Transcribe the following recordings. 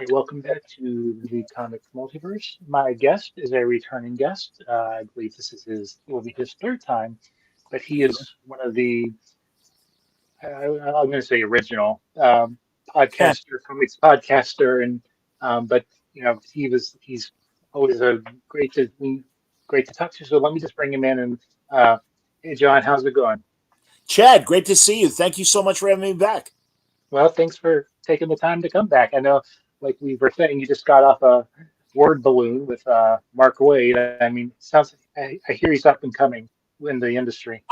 Hi, welcome back to the Comics Multiverse. My guest is a returning guest. I believe this is his will be his third time, but he is one of the I'm going to say original podcaster, comics podcaster, and but he's always a great to talk to. So let me just bring him in and hey John, how's it going? Chad, great to see you. Thank you so much for having me back. Well, thanks for taking the time to come back. I know, like we were saying, you just got off a word balloon with Mark Wade. I mean, I hear he's up and coming in the industry.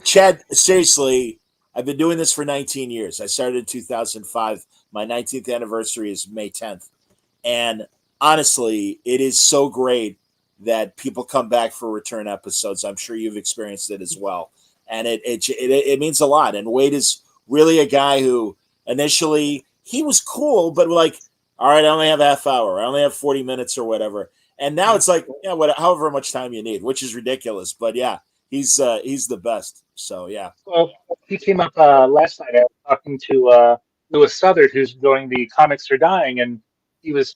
Chad, seriously, I've been doing this for 19 years. I started in 2005. My 19th anniversary is May 10th. And honestly, it is so great that people come back for return episodes. I'm sure you've experienced it as well. And it means a lot. And Wade is really a guy who initially he was cool, but like, all right, I only have a half hour. I only have 40 minutes or whatever. And now it's like, yeah, however much time you need, which is ridiculous. But yeah, he's the best. So yeah. Well, he came up last night. I was talking to Lewis Southard, who's doing the Comics Are Dying, and he was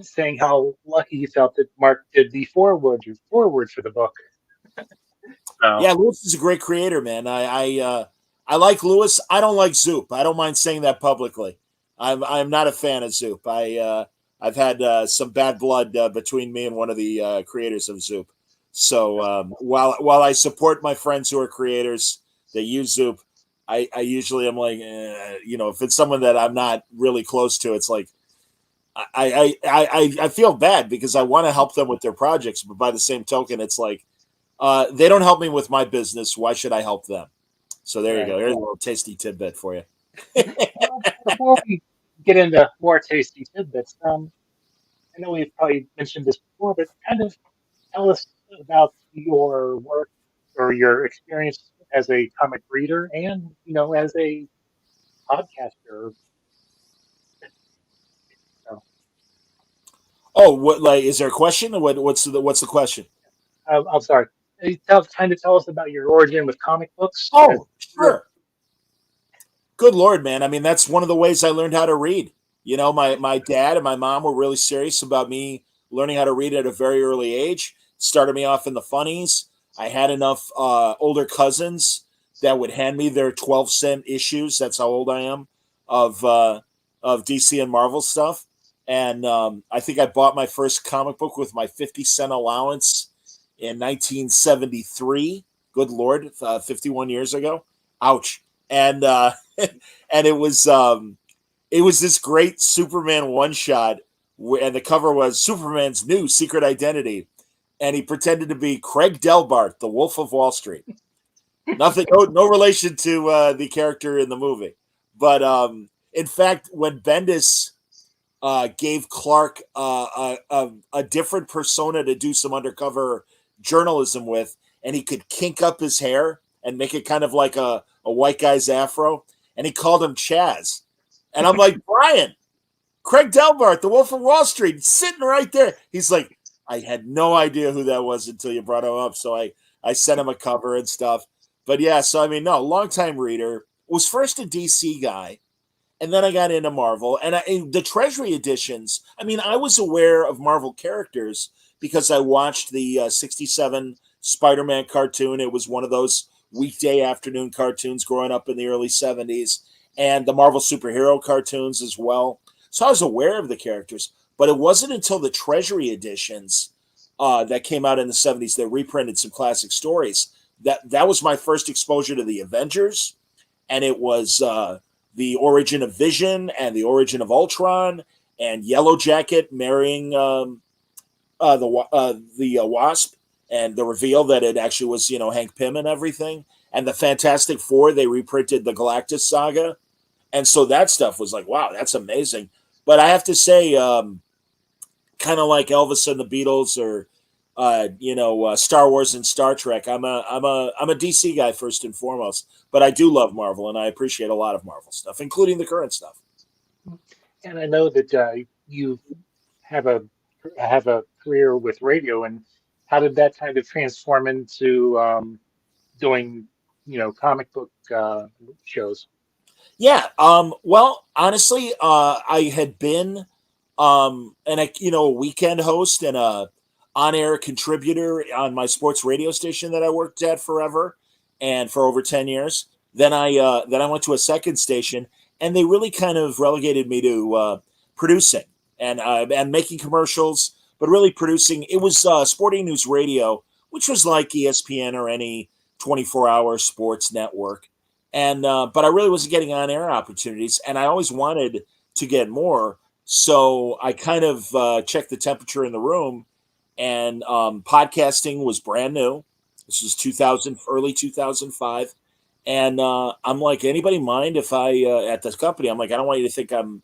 saying how lucky he felt that Mark did the forward for the book. So Yeah, Lewis is a great creator, man. I like Lewis. I don't like Zoop. I don't mind saying that publicly. I'm not a fan of Zoop. I've had some bad blood between me and one of the creators of Zoop. So while I support my friends who are creators that use Zoop, I usually am like, if it's someone that I'm not really close to, it's like I feel bad because I want to help them with their projects, but by the same token, it's like they don't help me with my business. Why should I help them? So there you right. go. Here's a little tasty tidbit for you. Well, before we get into more tasty tidbits, I know we've probably mentioned this before, but kind of tell us about your work or your experience as a comic reader and, as a podcaster. So, Oh, what like is there a question? What's the question? I'm sorry. Kind of tell us about your origin with comic books. Oh, sure. Good Lord, man. I mean, that's one of the ways I learned how to read. My dad and my mom were really serious about me learning how to read at a very early age. Started me off in the funnies. I had enough older cousins that would hand me their 12-cent issues. That's how old I am of DC and Marvel stuff. And I think I bought my first comic book with my 50-cent allowance in 1973. Good Lord, 51 years ago. Ouch. And and it was this great Superman one shot, and the cover was Superman's new secret identity, and he pretended to be Craig Delbart, the Wolf of Wall Street. Nothing, no relation to the character in the movie, but in fact, when Bendis gave Clark a different persona to do some undercover journalism with, and he could kink up his hair and make it kind of like a white guy's afro, and he called him Chaz. And I'm like, Brian, Craig Delbart, the Wolf of Wall Street, sitting right there. He's like, I had no idea who that was until you brought him up. So I sent him a cover and stuff. But yeah, so I mean, no, longtime reader. Was first a DC guy, and then I got into Marvel. And the Treasury editions, I mean, I was aware of Marvel characters because I watched the 67 Spider Man cartoon. It was one of those weekday afternoon cartoons growing up in the early 70s, and the Marvel superhero cartoons as well. So I was aware of the characters, but it wasn't until the Treasury editions that came out in the 70s that reprinted some classic stories. That was my first exposure to the Avengers, and it was the origin of Vision and the origin of Ultron and Yellow Jacket marrying the Wasp, and the reveal that it actually was Hank Pym and everything, and the Fantastic Four. They reprinted the Galactus saga, and so that stuff was like, wow, that's amazing. But I have to say, kind of like Elvis and the Beatles, or Star Wars and Star Trek. I'm a DC guy first and foremost, but I do love Marvel, and I appreciate a lot of Marvel stuff, including the current stuff. And I know that you have a have a career with radio, and how did that kind of transform into doing, comic book shows? Yeah. Well, honestly, I had been, and a weekend host and a on-air contributor on my sports radio station that I worked at forever, and for over 10 years. Then I went to a second station, and they really kind of relegated me to producing and making commercials, but really producing. It was Sporting News Radio, which was like ESPN or any 24-hour sports network, and but I really wasn't getting on air opportunities, and I always wanted to get more. So I kind of checked the temperature in the room, and podcasting was brand new. This was 2000, early 2005, and I'm like, anybody mind if I at this company? I'm like, I don't want you to think I'm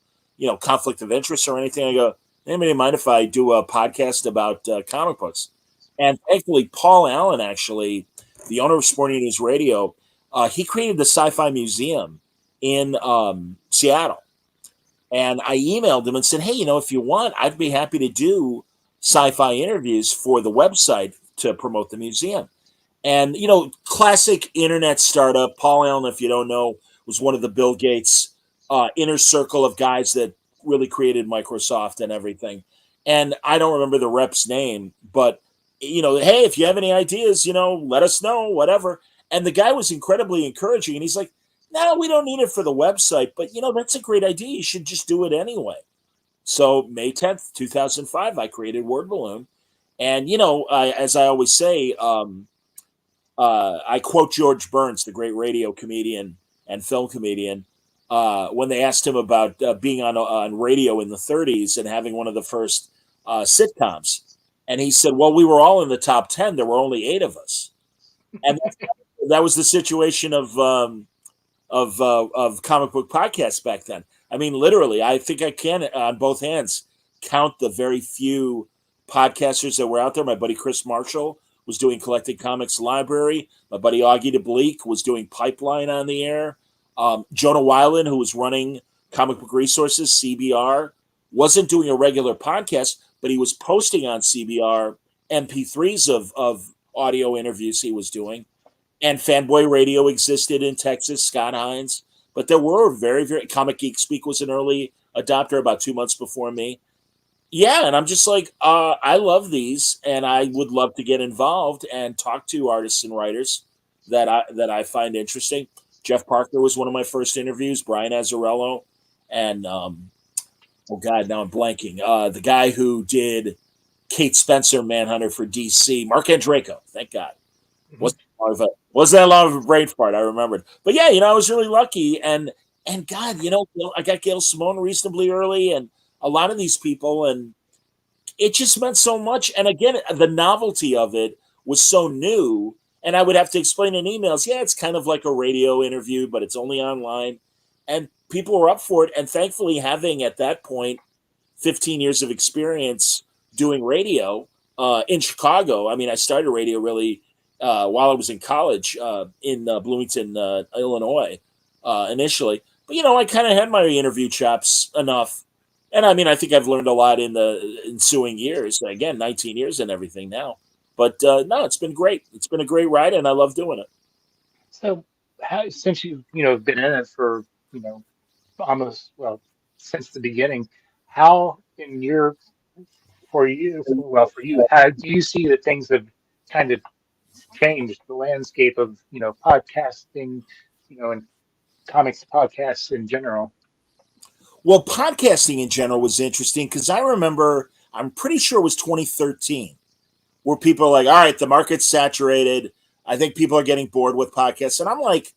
conflict of interest or anything. I go, anybody mind if I do a podcast about comic books? And thankfully, Paul Allen, actually, the owner of Sporting News Radio, he created the Sci-Fi Museum in Seattle. And I emailed him and said, hey, if you want, I'd be happy to do sci-fi interviews for the website to promote the museum. And, classic internet startup. Paul Allen, if you don't know, was one of the Bill Gates inner circle of guys that really created Microsoft and everything. And I don't remember the rep's name, but, hey, if you have any ideas, let us know, whatever. And the guy was incredibly encouraging. And he's like, no, we don't need it for the website, but, that's a great idea. You should just do it anyway. So May 10th, 2005, I created Word Balloon. And, as I always say, I quote George Burns, the great radio comedian and film comedian, when they asked him about being on radio in the 30s and having one of the first sitcoms. And he said, well, we were all in the top 10. There were only 8 of us. And that was the situation of comic book podcasts back then. I mean, literally, I think I can on both hands count the very few podcasters that were out there. My buddy Chris Marshall was doing Collected Comics Library. My buddy Augie DeBleek was doing Pipeline on the air. Jonah Weiland, who was running Comic Book Resources, CBR, wasn't doing a regular podcast, but he was posting on CBR MP3s of audio interviews he was doing. And Fanboy Radio existed in Texas, Scott Hines. But there were very, very... Comic Geek Speak was an early adopter about 2 months before me. Yeah, and I'm just like, I love these, and I would love to get involved and talk to artists and writers that I find interesting. Jeff Parker was one of my first interviews, Brian Azzarello, and oh God, now I'm blanking. The guy who did Kate Spencer Manhunter for DC, Mark Andreyko, thank God. Wasn't that long of a brain fart, I remembered. But yeah, I was really lucky, and God, I got Gail Simone reasonably early, and a lot of these people, and it just meant so much. And again, the novelty of it was so new, and I would have to explain in emails, yeah, it's kind of like a radio interview, but it's only online, and people were up for it. And thankfully, having at that point 15 years of experience doing radio in Chicago. I mean, I started radio really while I was in college in Bloomington, Illinois, initially. But I kind of had my interview chops enough, and I mean, I think I've learned a lot in the ensuing years. Again, 19 years and everything now. But no, it's been great. It's been a great ride, and I love doing it. So, since you've been in it for almost, well, since the beginning, how in your for you well for you how do you see that things have kind of changed the landscape of podcasting, and comics podcasts in general? Well, podcasting in general was interesting because I remember, I'm pretty sure it was 2013, where people are like, all right, the market's saturated. I think people are getting bored with podcasts. And I'm like,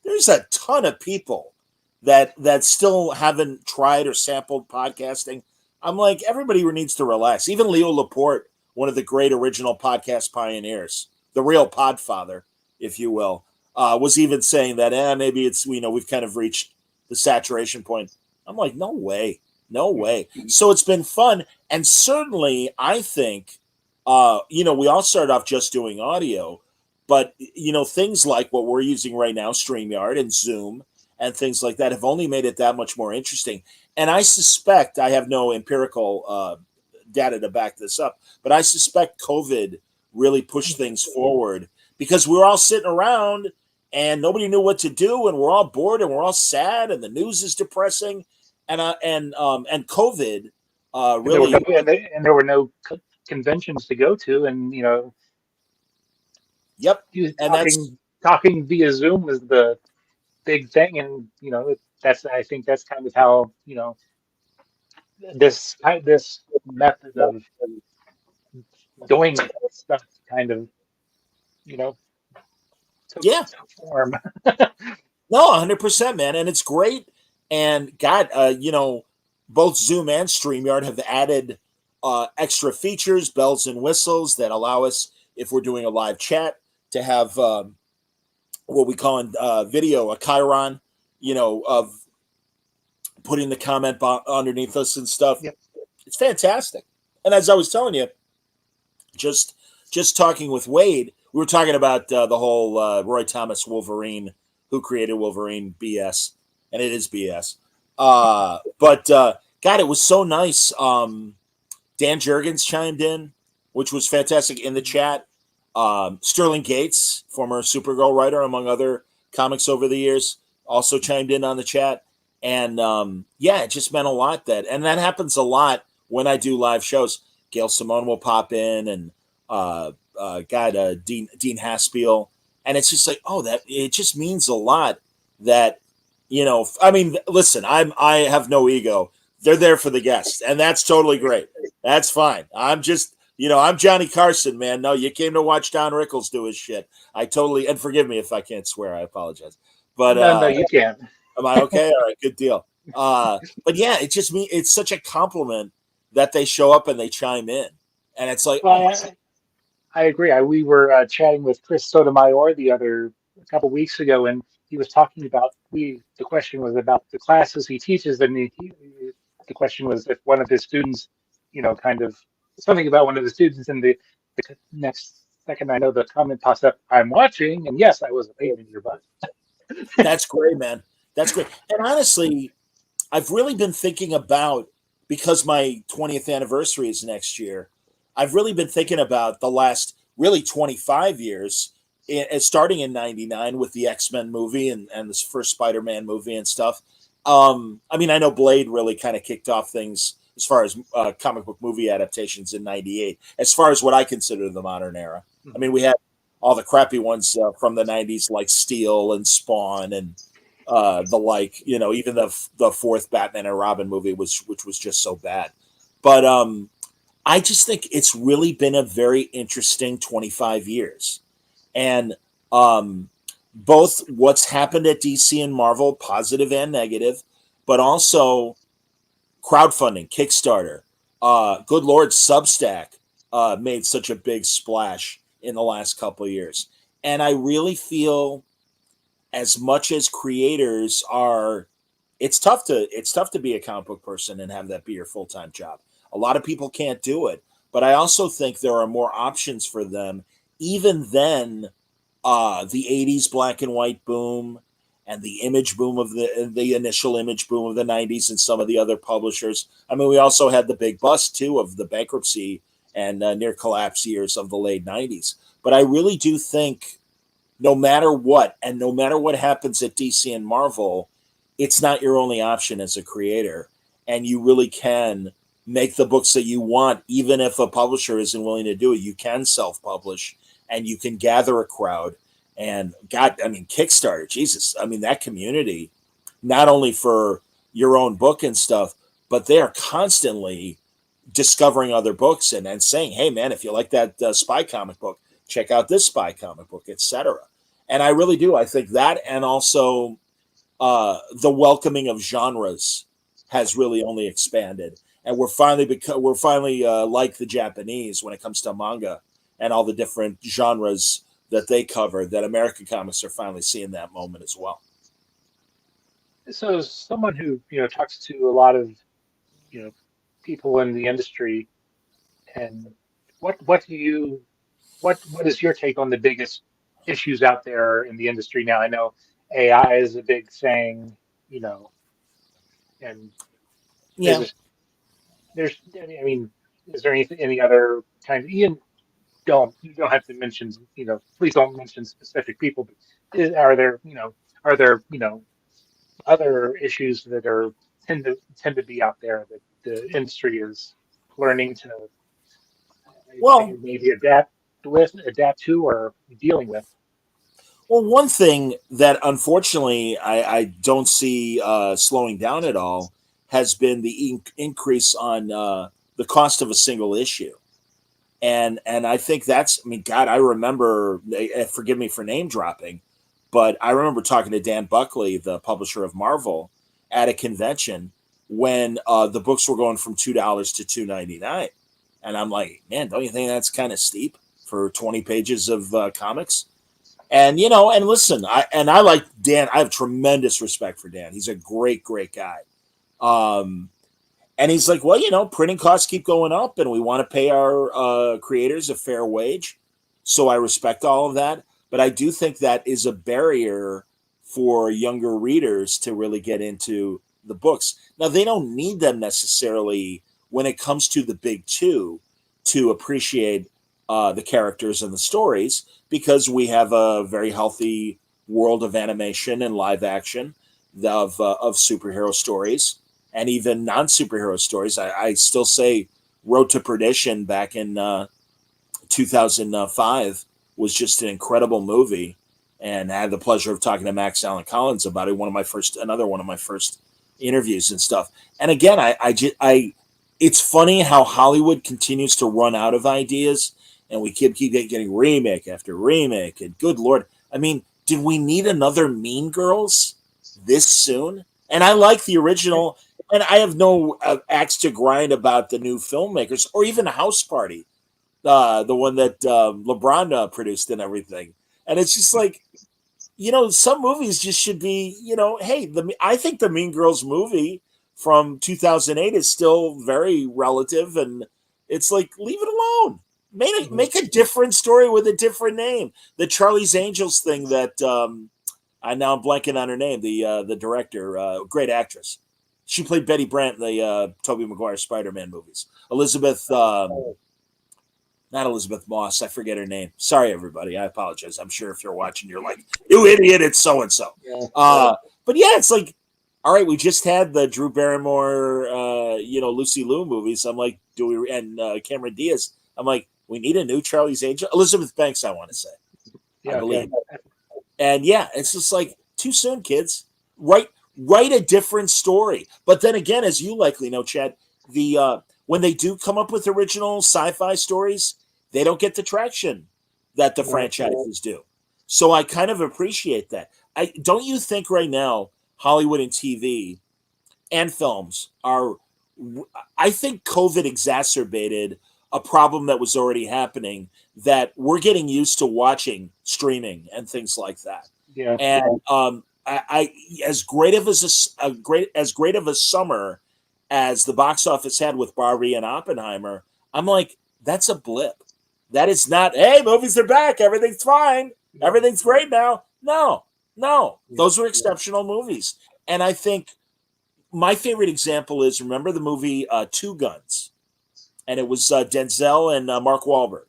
there's a ton of people that still haven't tried or sampled podcasting. I'm like, everybody needs to relax. Even Leo Laporte, one of the great original podcast pioneers, the real podfather, if you will, was even saying that maybe it's we've kind of reached the saturation point. I'm like, no way, no way. So it's been fun, and certainly I think we all started off just doing audio, but things like what we're using right now, StreamYard and Zoom and things like that, have only made it that much more interesting. And I suspect, I have no empirical data to back this up, but I suspect COVID really pushed things forward because we were all sitting around and nobody knew what to do, and we're all bored, and we're all sad, and the news is depressing, and COVID And there were no really, and there were no conventions to go to, and yep, and that's talking via Zoom was the big thing, and that's I think that's kind of how this method of doing stuff kind of you know took yeah. form. No, 100%, man, and it's great. And God, both Zoom and Streamyard have added extra features, bells and whistles that allow us, if we're doing a live chat, to have what we call in video a chyron, of putting the comment underneath us and stuff. Yep. It's fantastic. And as I was telling you, just just talking with Wade, we were talking about the whole Roy Thomas Wolverine, who created Wolverine BS, and it is BS. But God, it was so nice. Dan Jurgens chimed in, which was fantastic in the chat. Sterling Gates, former Supergirl writer, among other comics over the years, also chimed in on the chat. And yeah, it just meant a lot and that happens a lot when I do live shows. Gail Simone will pop in, and Dean Haspiel, and it's just like, oh, that it just means a lot that I mean, listen, I have no ego. They're there for the guests, and that's totally great. That's fine. I'm just I'm Johnny Carson, man. No, you came to watch Don Rickles do his shit. I totally, and forgive me if I can't swear. I apologize. But No, no, you can't. am I okay? All right, good deal. But yeah, it just it's such a compliment that they show up and they chime in, and it's like, oh Well, my, I agree. We were chatting with Chris Sotomayor a couple weeks ago, and he was talking about the question was about the classes he teaches, and the question was if one of his students, kind of something about one of the students, and the next second I know the comment pops up, I'm watching, and yes, I was a pain in your butt. that's great, man. That's great. And honestly, I've really been thinking about, because my 20th anniversary is next year. I've really been thinking about the last really 25 years, starting in '99 with the X-Men movie and this first Spider-Man movie and stuff. I mean, I know Blade really kind of kicked off things as far as comic book movie adaptations in '98, as far as what I consider the modern era. I mean, we had all the crappy ones from the '90s, like Steel and Spawn and the like. Even the fourth Batman and Robin movie which was just so bad. But I just think it's really been a very interesting 25 years, and um, both what's happened at DC and Marvel, positive and negative, but also crowdfunding, Kickstarter. Good Lord, Substack made such a big splash in the last couple of years, and I really feel, as much as creators are, it's tough to be a comic book person and have that be your full-time job. A lot of people can't do it, but I also think there are more options for them. Even then, the 80s black and white boom and the image boom of the initial image boom of the 90s and some of the other publishers. I mean, we also had the big bust too of the bankruptcy and near collapse years of the late 90s. But I really do think, no matter what, and no matter what happens at DC and Marvel, it's not your only option as a creator. And you really can make the books that you want, even if a publisher isn't willing to do it. You can self publish and you can gather a crowd. And God, I mean, Kickstarter, Jesus, I mean, that community, not only for your own book and stuff, but they are constantly discovering other books and saying, hey, man, if you like that spy comic book, check out this spy comic book, etc. And I really do. I think that, and also the welcoming of genres has really only expanded, and we're finally like the Japanese when it comes to manga and all the different genres that they cover. That American comics are finally seeing that moment as well. So, as someone who talks to a lot of you know people in the industry, and what do you what is your take on the biggest issues out there in the industry now? I know AI is a big thing, and Yeah. there's there's I mean, is there any other kind of Ian? you don't have to mention, please don't mention specific people, but are there, are there, other issues that are tend to be out there that the industry is learning to Well, maybe adapt to, or dealing with? well, one thing that unfortunately I don't see slowing down at all has been the increase on the cost of a single issue. And I think that's, I mean, God, I remember, forgive me for name dropping, but I remember talking to Dan Buckley, the publisher of Marvel, at a convention when the books were going from $2 to $2.99, and I'm like, man, don't you think that's kind of steep for 20 pages of comics? And and listen, I like Dan. I have tremendous respect for Dan. He's a great guy. Um, and he's like, well, printing costs keep going up, and we want to pay our creators a fair wage. So I respect all of that. But I do think that is a barrier for younger readers to really get into the books. Now, they don't need them necessarily when it comes to the big two to appreciate the characters and the stories, because we have a very healthy world of animation and live action of superhero stories and even non-superhero stories. I still say Road to Perdition back in 2005 was just an incredible movie, and I had the pleasure of talking to Max Allan Collins about it. Another one of my first interviews and stuff. And again, it's funny how Hollywood continues to run out of ideas, and we keep getting remake after remake. And good Lord, I mean, did we need another Mean Girls this soon? And I like the original, and I have no axe to grind about the new filmmakers or even House Party, the one that LeBron produced and everything. And it's just like, some movies just should be, hey, I think the Mean Girls movie from 2008 is still very relative, and it's like, leave it alone. Make a different story with a different name. The Charlie's Angels thing that I'm blanking on her name. The director, great actress. She played Betty Brant in the Tobey Maguire Spider-Man movies. Not Elizabeth Moss. I forget her name. Sorry, everybody. I apologize. I'm sure if you're watching, you're like, you idiot, it's so-and-so. But yeah, it's like, all right, we just had the Drew Barrymore, Lucy Liu movies. I'm like, and Cameron Diaz. I'm like, we need a new Charlie's Angel. Elizabeth Banks, I want to say. I believe. Okay. And yeah, it's just like, too soon, kids. Write a different story. But then again, as you likely know, Chad, when they do come up with original sci-fi stories, they don't get the traction that the franchises do. So I kind of appreciate that. Don't you think right now Hollywood and TV and films are, I think COVID exacerbated a problem that was already happening, that we're getting used to watching streaming and things like that. Yeah. And I as great of a summer as the box office had with Barbie and Oppenheimer, I'm like, that's a blip. That is not, hey, movies are back, everything's fine, everything's great now. No, those were exceptional movies. And I think my favorite example is, remember the movie Two Guns? And it was Denzel and Mark Wahlberg.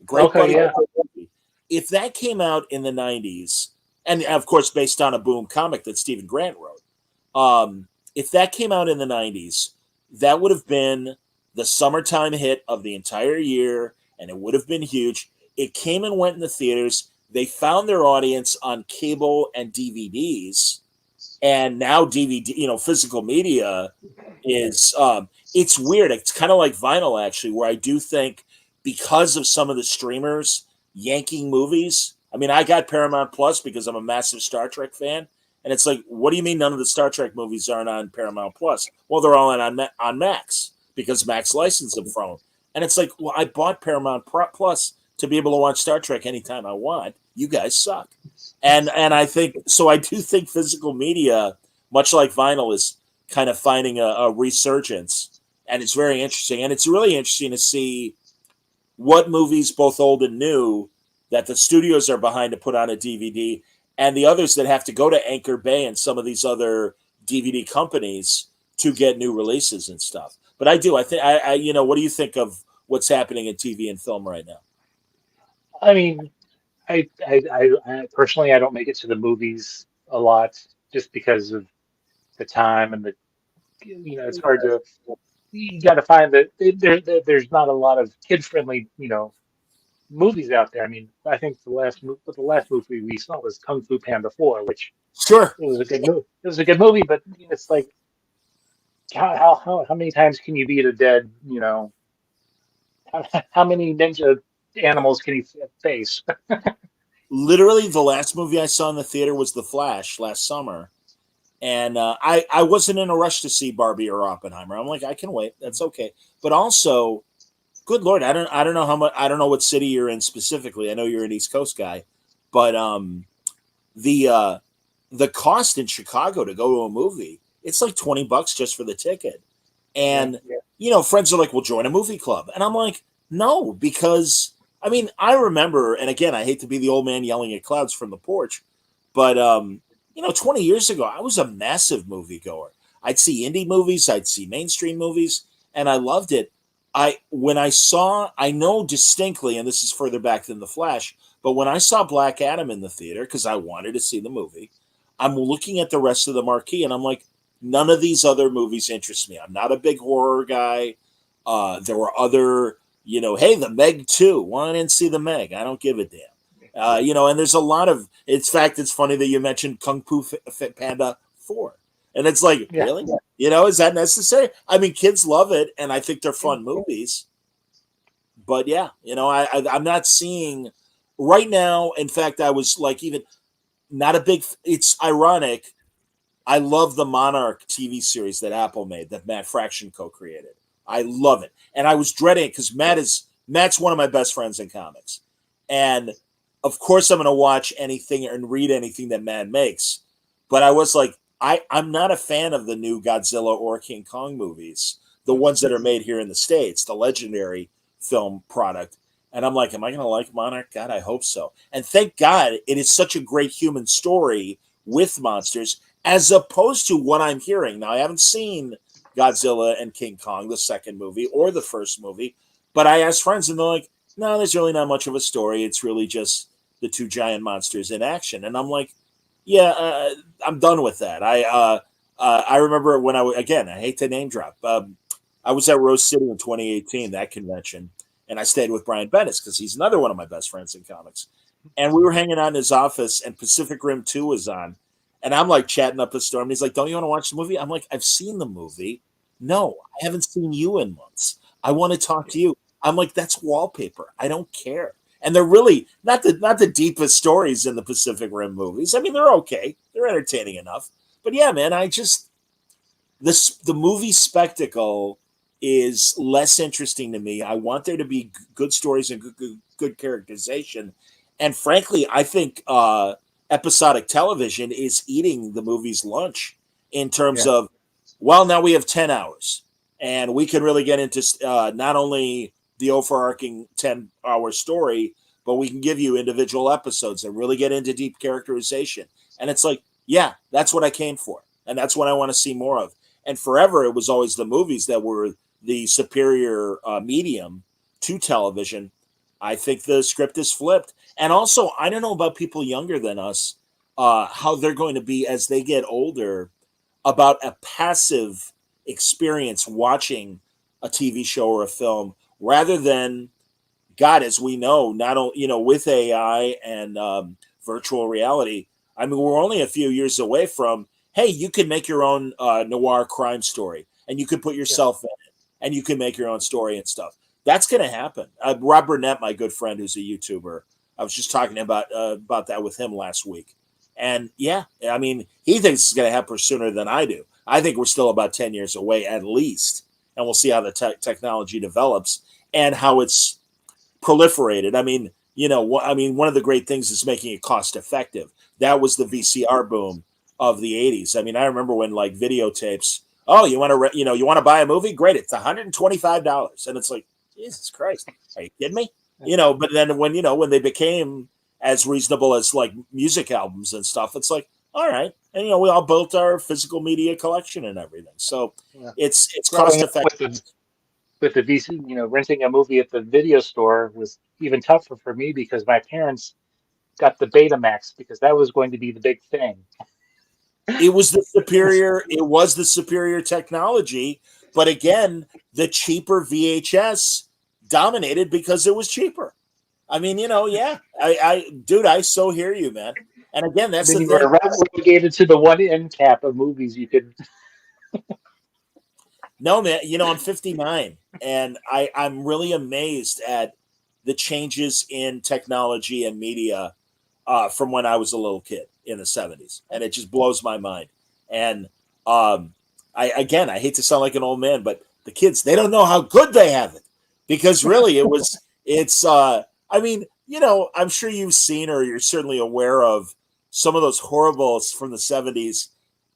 Great buddy movie. If that came out in the 90s, and of course based on a Boom comic that Stephen Grant wrote, if that came out in the 90s, that would have been the summertime hit of the entire year, and it would have been huge. It came and went in the theaters. They found their audience on cable and DVDs, and now DVD, physical media is, it's weird. It's kind of like vinyl, actually, where I do think because of some of the streamers yanking movies. I mean, I got Paramount Plus because I'm a massive Star Trek fan. And it's like, what do you mean none of the Star Trek movies aren't on Paramount Plus? Well, they're all on Max because Max licensed them from them. And it's like, well, I bought Paramount Plus to be able to watch Star Trek anytime I want. You guys suck. And I think, so I do think physical media, much like vinyl, is kind of finding a resurgence. And it's very interesting. And it's really interesting to see what movies, both old and new, that the studios are behind to put on a DVD, and the others that have to go to Anchor Bay and some of these other DVD companies to get new releases and stuff. But I think, what do you think of what's happening in TV and film right now? I mean, I personally I don't make it to the movies a lot just because of the time and the it's hard to you got to find that there's not a lot of kid friendly movies out there. I mean, I think the last movie we saw was Kung Fu Panda 4, which Sure. it was a good movie. It was a good movie, but it's like how many times can you beat a dead how many ninja animals can you face? Literally, the last movie I saw in the theater was The Flash last summer, and I wasn't in a rush to see Barbie or Oppenheimer. I'm like, I can wait. That's okay. But also, good lord, I don't know how much. I don't know what city you're in specifically. I know you're an East Coast guy, but the uh, the cost in Chicago to go to a movie, it's like $20 just for the ticket. Yeah, And friends are like, "Well, join a movie club," and I'm like, "No," because I mean, I remember, and again, I hate to be the old man yelling at clouds from the porch, but 20 years ago, I was a massive movie goer. I'd see indie movies, I'd see mainstream movies, and I loved it. I know distinctly, and this is further back than The Flash, but when I saw Black Adam in the theater because I wanted to see the movie, I'm looking at the rest of the marquee and I'm like, none of these other movies interest me. I'm not a big horror guy. There were other, hey, the Meg 2. Why didn't see the Meg? I don't give a damn. And there's a lot of, in fact, it's funny that you mentioned Kung Fu Panda 4. And it's like, yeah, really? Is that necessary? I mean, kids love it, and I think they're yeah, fun movies. But yeah, I'm not seeing right now. In fact, I was like, even not a big, it's ironic. I love the Monarch TV series that Apple made that Matt Fraction co-created. I love it, and I was dreading it because Matt's one of my best friends in comics, and of course I'm going to watch anything and read anything that Matt makes. But I was like, I'm not a fan of the new Godzilla or King Kong movies, the ones that are made here in the States, the Legendary film product. And I'm like, am I going to like Monarch? God, I hope so. And thank God it is such a great human story with monsters as opposed to what I'm hearing. Now, I haven't seen Godzilla and King Kong, the second movie, or the first movie, but I asked friends and they're like, no, there's really not much of a story. It's really just the two giant monsters in action. And I'm like, yeah, I'm done with that. I remember when again, I hate to name drop. I was at Rose City in 2018, that convention, and I stayed with Brian Bendis because he's another one of my best friends in comics. And we were hanging out in his office, and Pacific Rim 2 was on. And I'm like chatting up a storm. He's like, don't you want to watch the movie? I'm like, I've seen the movie. No, I haven't seen you in months. I want to talk to you. I'm like, that's wallpaper. I don't care. And they're really not the deepest stories in the Pacific Rim movies. I mean, they're okay. They're entertaining enough. But yeah, man, the movie spectacle is less interesting to me. I want there to be good stories and good characterization. And frankly, I think episodic television is eating the movie's lunch in terms yeah, of, well, now we have 10 hours and we can really get into not only the overarching 10-hour story, but we can give you individual episodes and really get into deep characterization. And it's like, yeah, that's what I came for. And that's what I want to see more of. And forever, it was always the movies that were the superior medium to television. I think the script is flipped. And also, I don't know about people younger than us, how they're going to be as they get older about a passive experience watching a TV show or a film rather than, God, as we know, not only, with AI and virtual reality, I mean, we're only a few years away from, hey, you can make your own noir crime story and you can put yeah, yourself in it and you can make your own story and stuff. That's going to happen. Rob Burnett, my good friend, who's a YouTuber, I was just talking about that with him last week. And yeah, I mean, he thinks it's going to happen sooner than I do. I think we're still about 10 years away at least. And we'll see how the technology develops and how it's proliferated. I mean, one of the great things is making it cost effective. That was the VCR boom of the 80s. I mean, I remember when like videotapes, oh, you want to, you want to buy a movie? Great. It's $125. And it's like, Jesus Christ, are you kidding me? But then when they became as reasonable as like music albums and stuff, it's like, all right. And, we all built our physical media collection and everything. So yeah. it's cost Growing up effective. with the VC, renting a movie at the video store was even tougher for me because my parents got the Betamax because that was going to be the big thing. It was the superior technology, but again, the cheaper VHS dominated because it was cheaper. I mean, yeah. Dude, I so hear you, man. And again, And that's then the you were thing. relegated to the one end cap of movies you could. No, man, I'm 59 and I'm really amazed at the changes in technology and media from when I was a little kid in the 70s. And it just blows my mind. And um, I hate to sound like an old man, but the kids, they don't know how good they have it because really I mean, I'm sure you've seen or you're certainly aware of some of those horribles from the 70s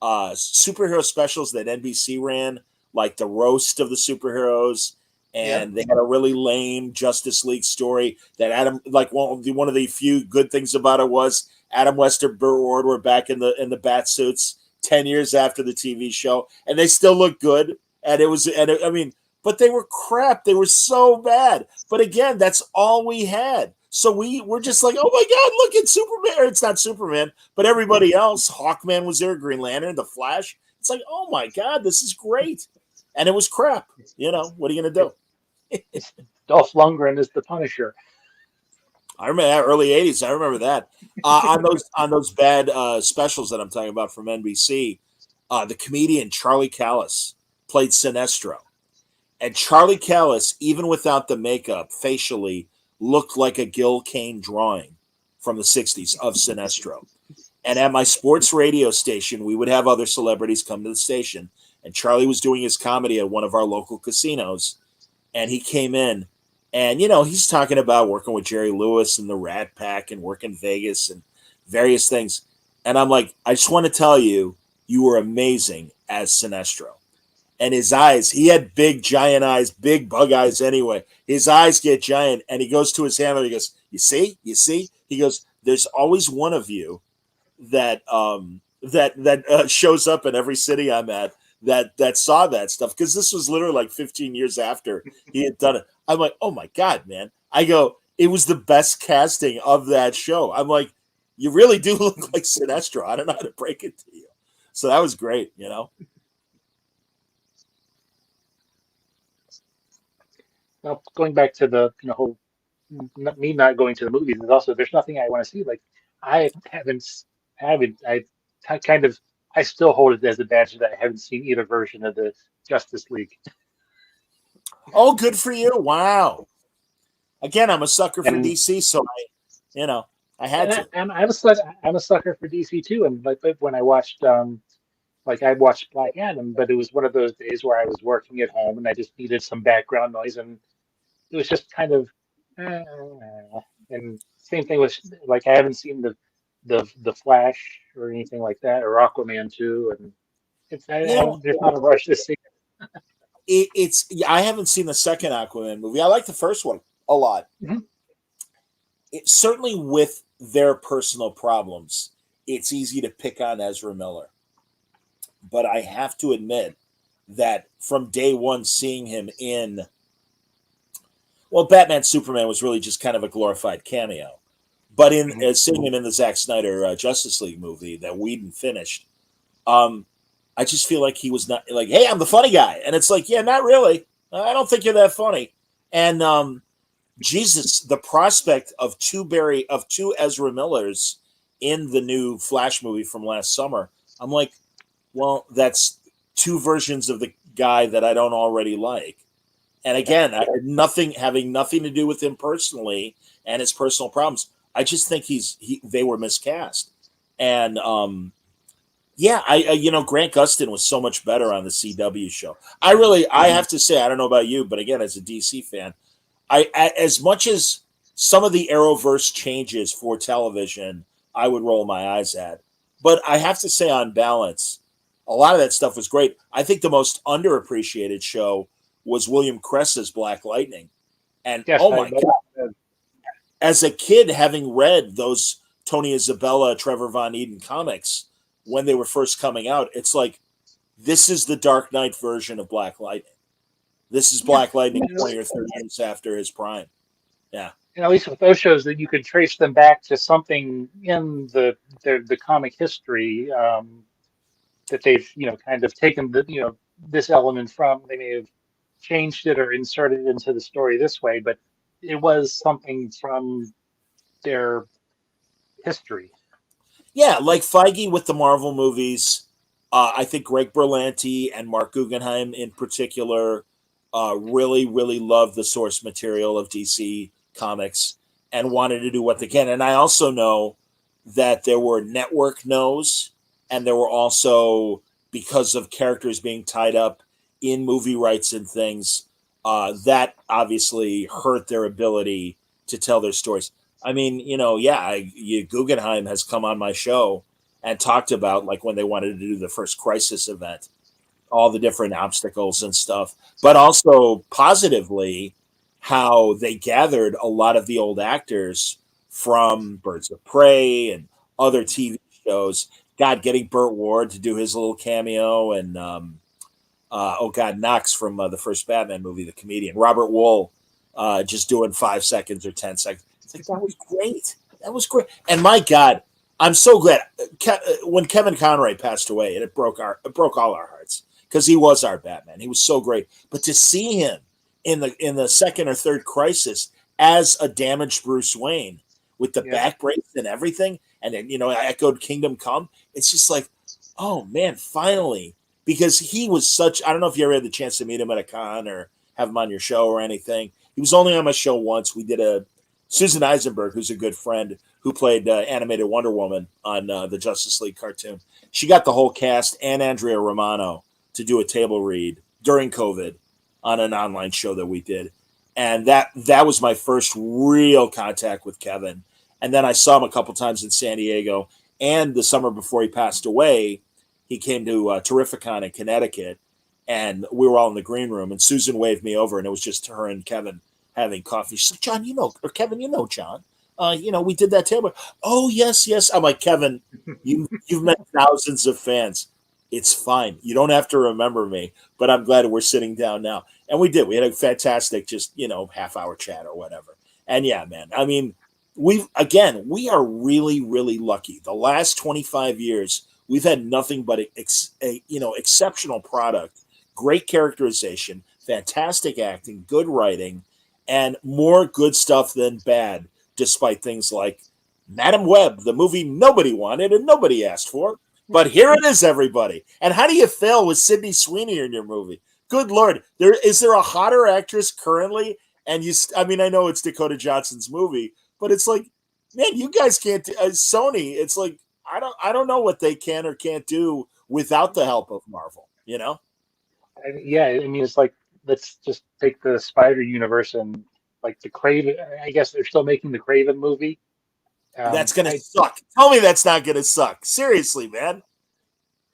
superhero specials that NBC ran, like the roast of the superheroes. Yeah. And they had a really lame Justice League story that Adam, like one of the few good things about it was Adam West and Burt Ward were back in the bat suits 10 years after the TV show, and they still look good. I mean, but they were crap. They were so bad. But again, that's all we had. So we're just like, oh my God, look at Superman. Or it's not Superman, but everybody else. Hawkman was there, Green Lantern, The Flash. It's like, oh my God, this is great. And it was crap. It's, What are you gonna it, do? it's Dolph Lundgren is the Punisher. I remember that early '80s. I remember that on those bad specials that I'm talking about from NBC. The comedian Charlie Callis played Sinestro, and Charlie Callis, even without the makeup, facially looked like a Gil Kane drawing from the '60s of Sinestro. And at my sports radio station, we would have other celebrities come to the station, and Charlie was doing his comedy at one of our local casinos, and he came in and he's talking about working with Jerry Lewis and the Rat Pack and working Vegas and various things. And I'm like, I just want to tell you, you were amazing as Sinestro. And his eyes, he had big giant eyes, big bug eyes anyway. His eyes get giant, and he goes to his handler, he goes, you see, he goes, there's always one of you that shows up in every city I'm at that saw that stuff, because this was literally like 15 years after he had done it. I'm like, oh my God, man. I go, it was the best casting of that show. I'm like, you really do look like Sinestro. I don't know how to break it to you. So that was great. Well, going back to the whole me not going to the movies is also there's nothing I want to see. Like I haven't I kind of I still hold it as a badge that I haven't seen either version of the Justice League. Oh, good for you. Wow. Again, I'm a sucker for And DC, so you know, I had and to. I'm a sucker for DC too. And like but when I watched like I watched Black Adam, but it was one of those days where I was working at home and I just needed some background noise, and it was just kind of uh, and same thing with like I haven't seen the Flash or anything like that or Aquaman 2, and You know, there's not a rush to see it's I haven't seen the second Aquaman movie. I like the first one a lot. it. Mhm. Certainly with their personal problems, it's easy to pick on Ezra Miller. But I have to admit that from day one, seeing him in, well, Batman Superman was really just kind of a glorified cameo. But in Mhm. seeing him in the Zack Snyder Justice League movie that Whedon finished, um, I just feel like he was not like, hey, I'm the funny guy. And it's like, yeah, not really. I don't think you're that funny. And Jesus, the prospect of two Ezra Millers in the new Flash movie from last summer, I'm like, well, that's two versions of the guy that I don't already like. And Yeah, again, having nothing to do with him personally and his personal problems. I just think they were miscast. And yeah, Grant Gustin was so much better on the CW show. I have to say, I don't know about you, but again, as a DC fan, as much as some of the Arrowverse changes for television, I would roll my eyes at. But I have to say, on balance, a lot of that stuff was great. I think the most underappreciated show was William Cress's Black Lightning. And yes, oh my God, as a kid, having read those Tony Isabella, Trevor Von Eden comics when they were first coming out, it's like, this is the Dark Knight version of Black Lightning. This is yeah, Black Lightning you know, 20 or 30 years after his prime. Yeah. and at least with those shows that you could trace them back to something in the comic history, that they've kind of taken this element from. They may have changed it or inserted it into the story this way, but it was something from their history. Yeah, like Feige with the Marvel movies. I think Greg Berlanti and Mark Guggenheim in particular really, really love the source material of DC Comics and wanted to do what they can. And I also know that there were network no's, and there were also, because of characters being tied up in movie rights and things, that obviously hurt their ability to tell their stories. I mean, yeah, Guggenheim has come on my show and talked about like when they wanted to do the first Crisis event, all the different obstacles and stuff, but also positively how they gathered a lot of the old actors from Birds of Prey and other TV shows. God, getting Burt Ward to do his little cameo, and oh God, Knox from the first Batman movie, the comedian Robert Wool, just doing 5 seconds or 10 seconds. It's like that was great. That was great. And my God, I'm so glad when Kevin Conroy passed away, and it broke all our hearts because he was our Batman. He was so great. But to see him in the second or third Crisis as a damaged Bruce Wayne with the Yeah, back brace and everything, and then I echoed Kingdom Come. It's just like, oh man, finally, because he was such. I don't know if you ever had the chance to meet him at a con or have him on your show or anything. He was only on my show once. We did a Susan Eisenberg, who's a good friend, who played animated Wonder Woman on the Justice League cartoon. She got the whole cast and Andrea Romano to do a table read during COVID on an online show that we did, and that was my first real contact with Kevin. And then I saw him a couple times in San Diego, and the summer before he passed away, he came to Terrificon in Connecticut, and we were all in the green room, and Susan waved me over, and it was just her and Kevin having coffee. She's like, John, or Kevin, John. We did that table. Oh, yes, yes. I'm like, Kevin, you've met thousands of fans. It's fine. You don't have to remember me, but I'm glad we're sitting down now. And we did. We had a fantastic, just, half-hour chat or whatever. And yeah, man, I mean, we are really, really lucky. The last 25 years, we've had nothing but exceptional product, great characterization, fantastic acting, good writing, and more good stuff than bad, despite things like Madam Web, the movie nobody wanted and nobody asked for. But here it is, everybody. And how do you fail with Sydney Sweeney in your movie? Good Lord. Is there a hotter actress currently? And I know it's Dakota Johnson's movie, but it's like, man, you guys can't, Sony, it's like, I don't know what they can or can't do without the help of Marvel, yeah. I mean, it's like let's just take the Spider Universe and like the Craven. I guess they're still making the Craven movie. That's going to I suck. Tell me that's not going to suck. Seriously, man.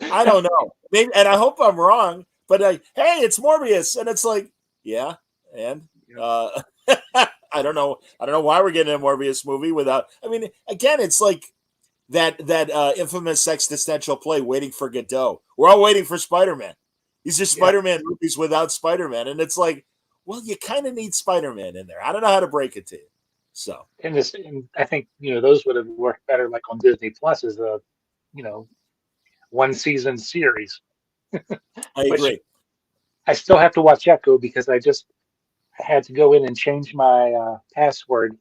I don't know. Maybe, and I hope I'm wrong, but hey, it's Morbius. And it's like, yeah. And uh, I don't know. I don't know why we're getting a Morbius movie without, again, it's like that infamous existential play, Waiting for Godot. We're all waiting for Spider-Man. These are yeah. Spider-Man movies without Spider-Man. And it's like, well, you kind of need Spider-Man in there. I don't know how to break it to you. So And I think those would have worked better like on Disney Plus as a you know one season series, I which agree. I still have to watch Echo because I had to go in and change my password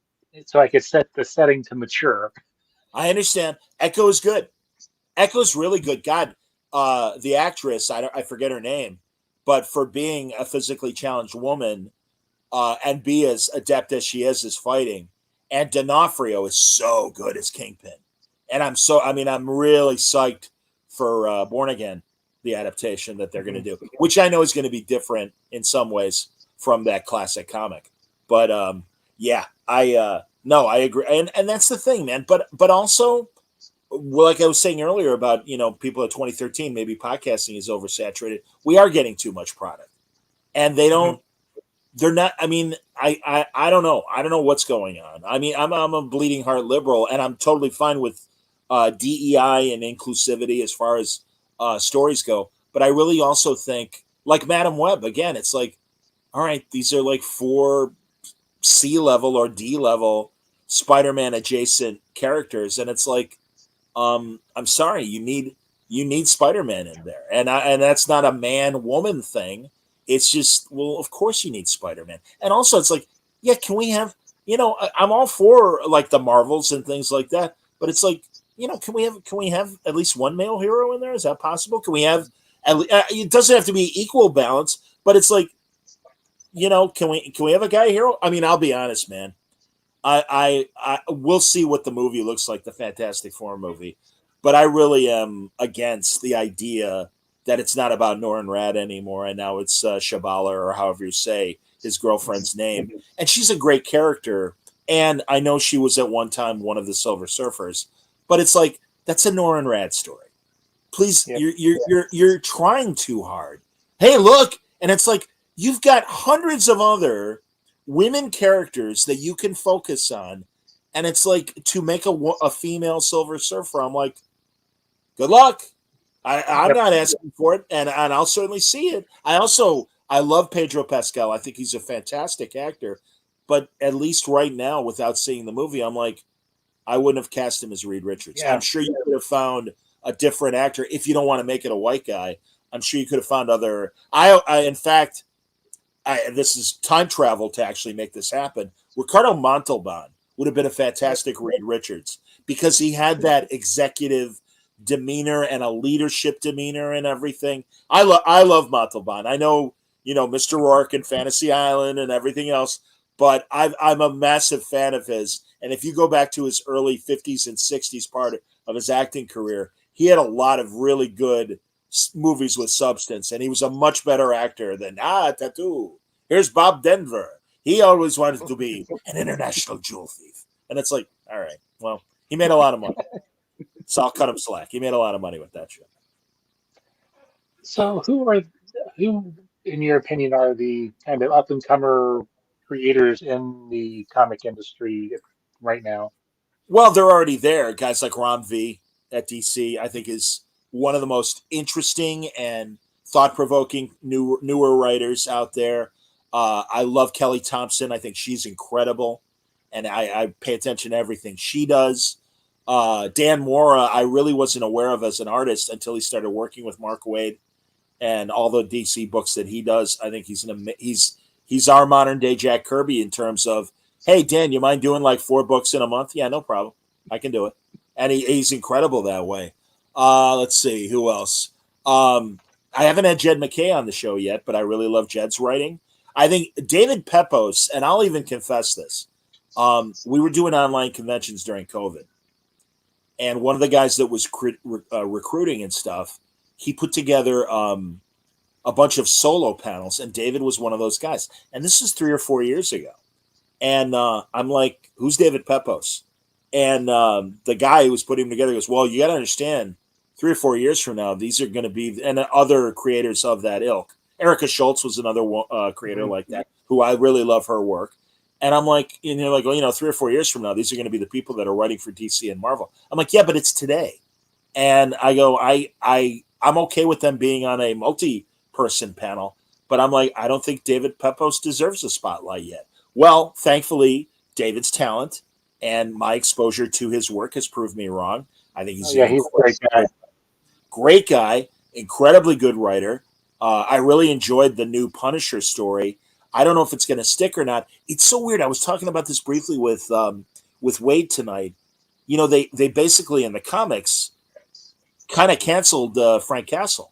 so I could set the setting to mature. I understand. Echo is good. Echo's really good. God, the actress, I forget her name, but for being a physically challenged woman, and be as adept as she is fighting, and D'Onofrio is so good as Kingpin. And I'm really psyched for Born Again, the adaptation that they're going to Mhm. do, which I know is going to be different in some ways from that classic comic. But yeah, no, I agree, and that's the thing, man. But also, well, like I was saying earlier about people at 2013, maybe podcasting is oversaturated. We are getting too much product, and Mhm. they're not. I mean, I don't know. I don't know what's going on. I mean, I'm a bleeding heart liberal, and I'm totally fine with DEI and inclusivity as far as stories go. But I really also think, like Madam Web, again, it's like, all right, these are like four C level or D level Spider-Man adjacent characters, and it's like, I'm sorry, you need Spider-Man in there, and that's not a man woman thing. It's just, well, of course you need Spider-Man, and also it's like, yeah, can we have, I'm all for like the Marvels and things like that, but it's like, can we have at least one male hero in there? Is that possible? Can we have it doesn't have to be equal balance, but it's like, can we have a guy hero? I mean, I'll be honest, man. I we'll see what the movie looks like, the Fantastic Four movie, but I really am against the idea that it's not about Norrin Rad anymore, and now it's Shabala, or however you say his girlfriend's name, and she's a great character, and I know she was at one time one of the Silver Surfers, but it's like, that's a Norrin Rad story. Please, Yep. you're trying too hard. Hey, look, and it's like, you've got hundreds of other women characters that you can focus on, and it's like, to make a female Silver Surfer, I'm like, good luck. I'm Yep. not asking for it, and I'll certainly see it. I love Pedro Pascal. I think he's a fantastic actor, but at least right now, without seeing the movie, I'm like, I wouldn't have cast him as Reed Richards. I'm Yeah. sure you could have found a different actor if you don't want to make it a white guy. I'm sure you could have found other. In fact, this is time travel to actually make this happen. Ricardo Montalban would have been a fantastic Reed Richards, because he had that executive demeanor and a leadership demeanor and everything. I love Montalban. I know, Mr. Rourke and Fantasy Island and everything else, but I'm a massive fan of his. And if you go back to his early 50s and 60s part of his acting career, he had a lot of really good movies with substance, and he was a much better actor than Tattoo. Here's Bob Denver. He always wanted to be an international jewel thief, and it's like, all right, well, he made a lot of money, so I'll cut him slack. He made a lot of money with that show. So who, in your opinion, are the kind of up and comer creators in the comic industry right now? Well, they're already there. Guys like Ron V at DC, I think, is one of the most interesting and thought provoking newer writers out there. I love Kelly Thompson. I think she's incredible, and I pay attention to everything she does. Dan Mora, I really wasn't aware of as an artist until he started working with Mark Waid and all the DC books that he does. I think he's our modern day Jack Kirby in terms of, hey, Dan, you mind doing like 4 books in a month? Yeah, no problem. I can do it. And he's incredible that way. Let's see, who else? I haven't had Jed McKay on the show yet, but I really love Jed's writing. I think David Pepos, and I'll even confess this. We were doing online conventions during COVID, and one of the guys that was recruiting and stuff, he put together a bunch of solo panels, and David was one of those guys. And this is 3 or 4 years ago. And I'm like, who's David Pepos? And the guy who was putting him together goes, well, you got to understand, 3 or 4 years from now, these are going to be, and other creators of that ilk. Erica Schultz was another creator like that, who I really love her work. And I'm like, and you're like, well, 3 or 4 years from now, these are going to be the people that are writing for DC and Marvel. I'm like, yeah, but it's today. And I go, I'm okay with them being on a multi-person panel, but I'm like, I don't think David Pepos deserves a spotlight yet. Well, thankfully, David's talent and my exposure to his work has proved me wrong. I think Oh he's yeah, he's a great guy, incredibly good writer. I really enjoyed the new Punisher story. I don't know if it's going to stick or not. It's so weird. I was talking about this briefly with Wade tonight. They basically in the comics kind of canceled Frank Castle,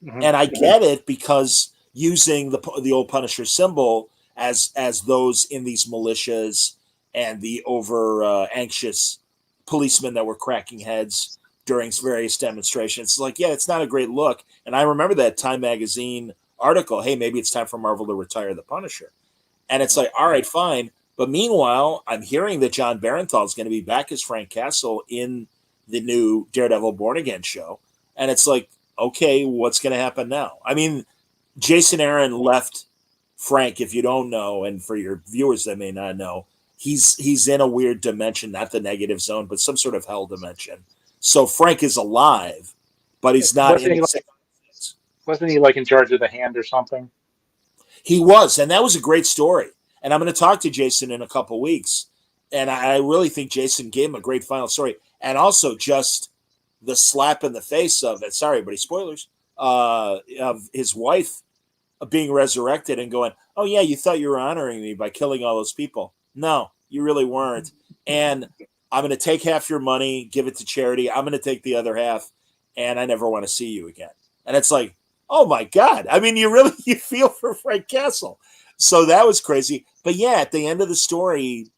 Mhm. and I get it, because using the old Punisher symbol as those in these militias and the over anxious policemen that were cracking heads during various demonstrations. It's like, yeah, it's not a great look. And I remember that Time magazine article, hey, maybe it's time for Marvel to retire the Punisher. And it's like, all right, fine. But meanwhile, I'm hearing that John Barenthal is going to be back as Frank Castle in the new Daredevil Born Again show. And it's like, okay, what's going to happen now? I mean, Jason Aaron left Frank, if you don't know, and for your viewers that may not know, he's in a weird dimension, not the negative zone, but some sort of hell dimension. So Frank is alive, but he's not Wasn't in he the like, same. wasn't he like in charge of the Hand or something? He was, and that was a great story. And I'm going to talk to Jason in a couple weeks. And I really think Jason gave him a great final story. And also just the slap in the face of it. Sorry, buddy, spoilers. Of his wife being resurrected and going, "Oh yeah, you thought you were honoring me by killing all those people. No, you really weren't. And I'm going to take half your money, give it to charity. I'm going to take the other half, and I never want to see you again." And it's like, oh my god! I mean, you really you feel for Frank Castle. So that was crazy. But yeah, at the end of the story,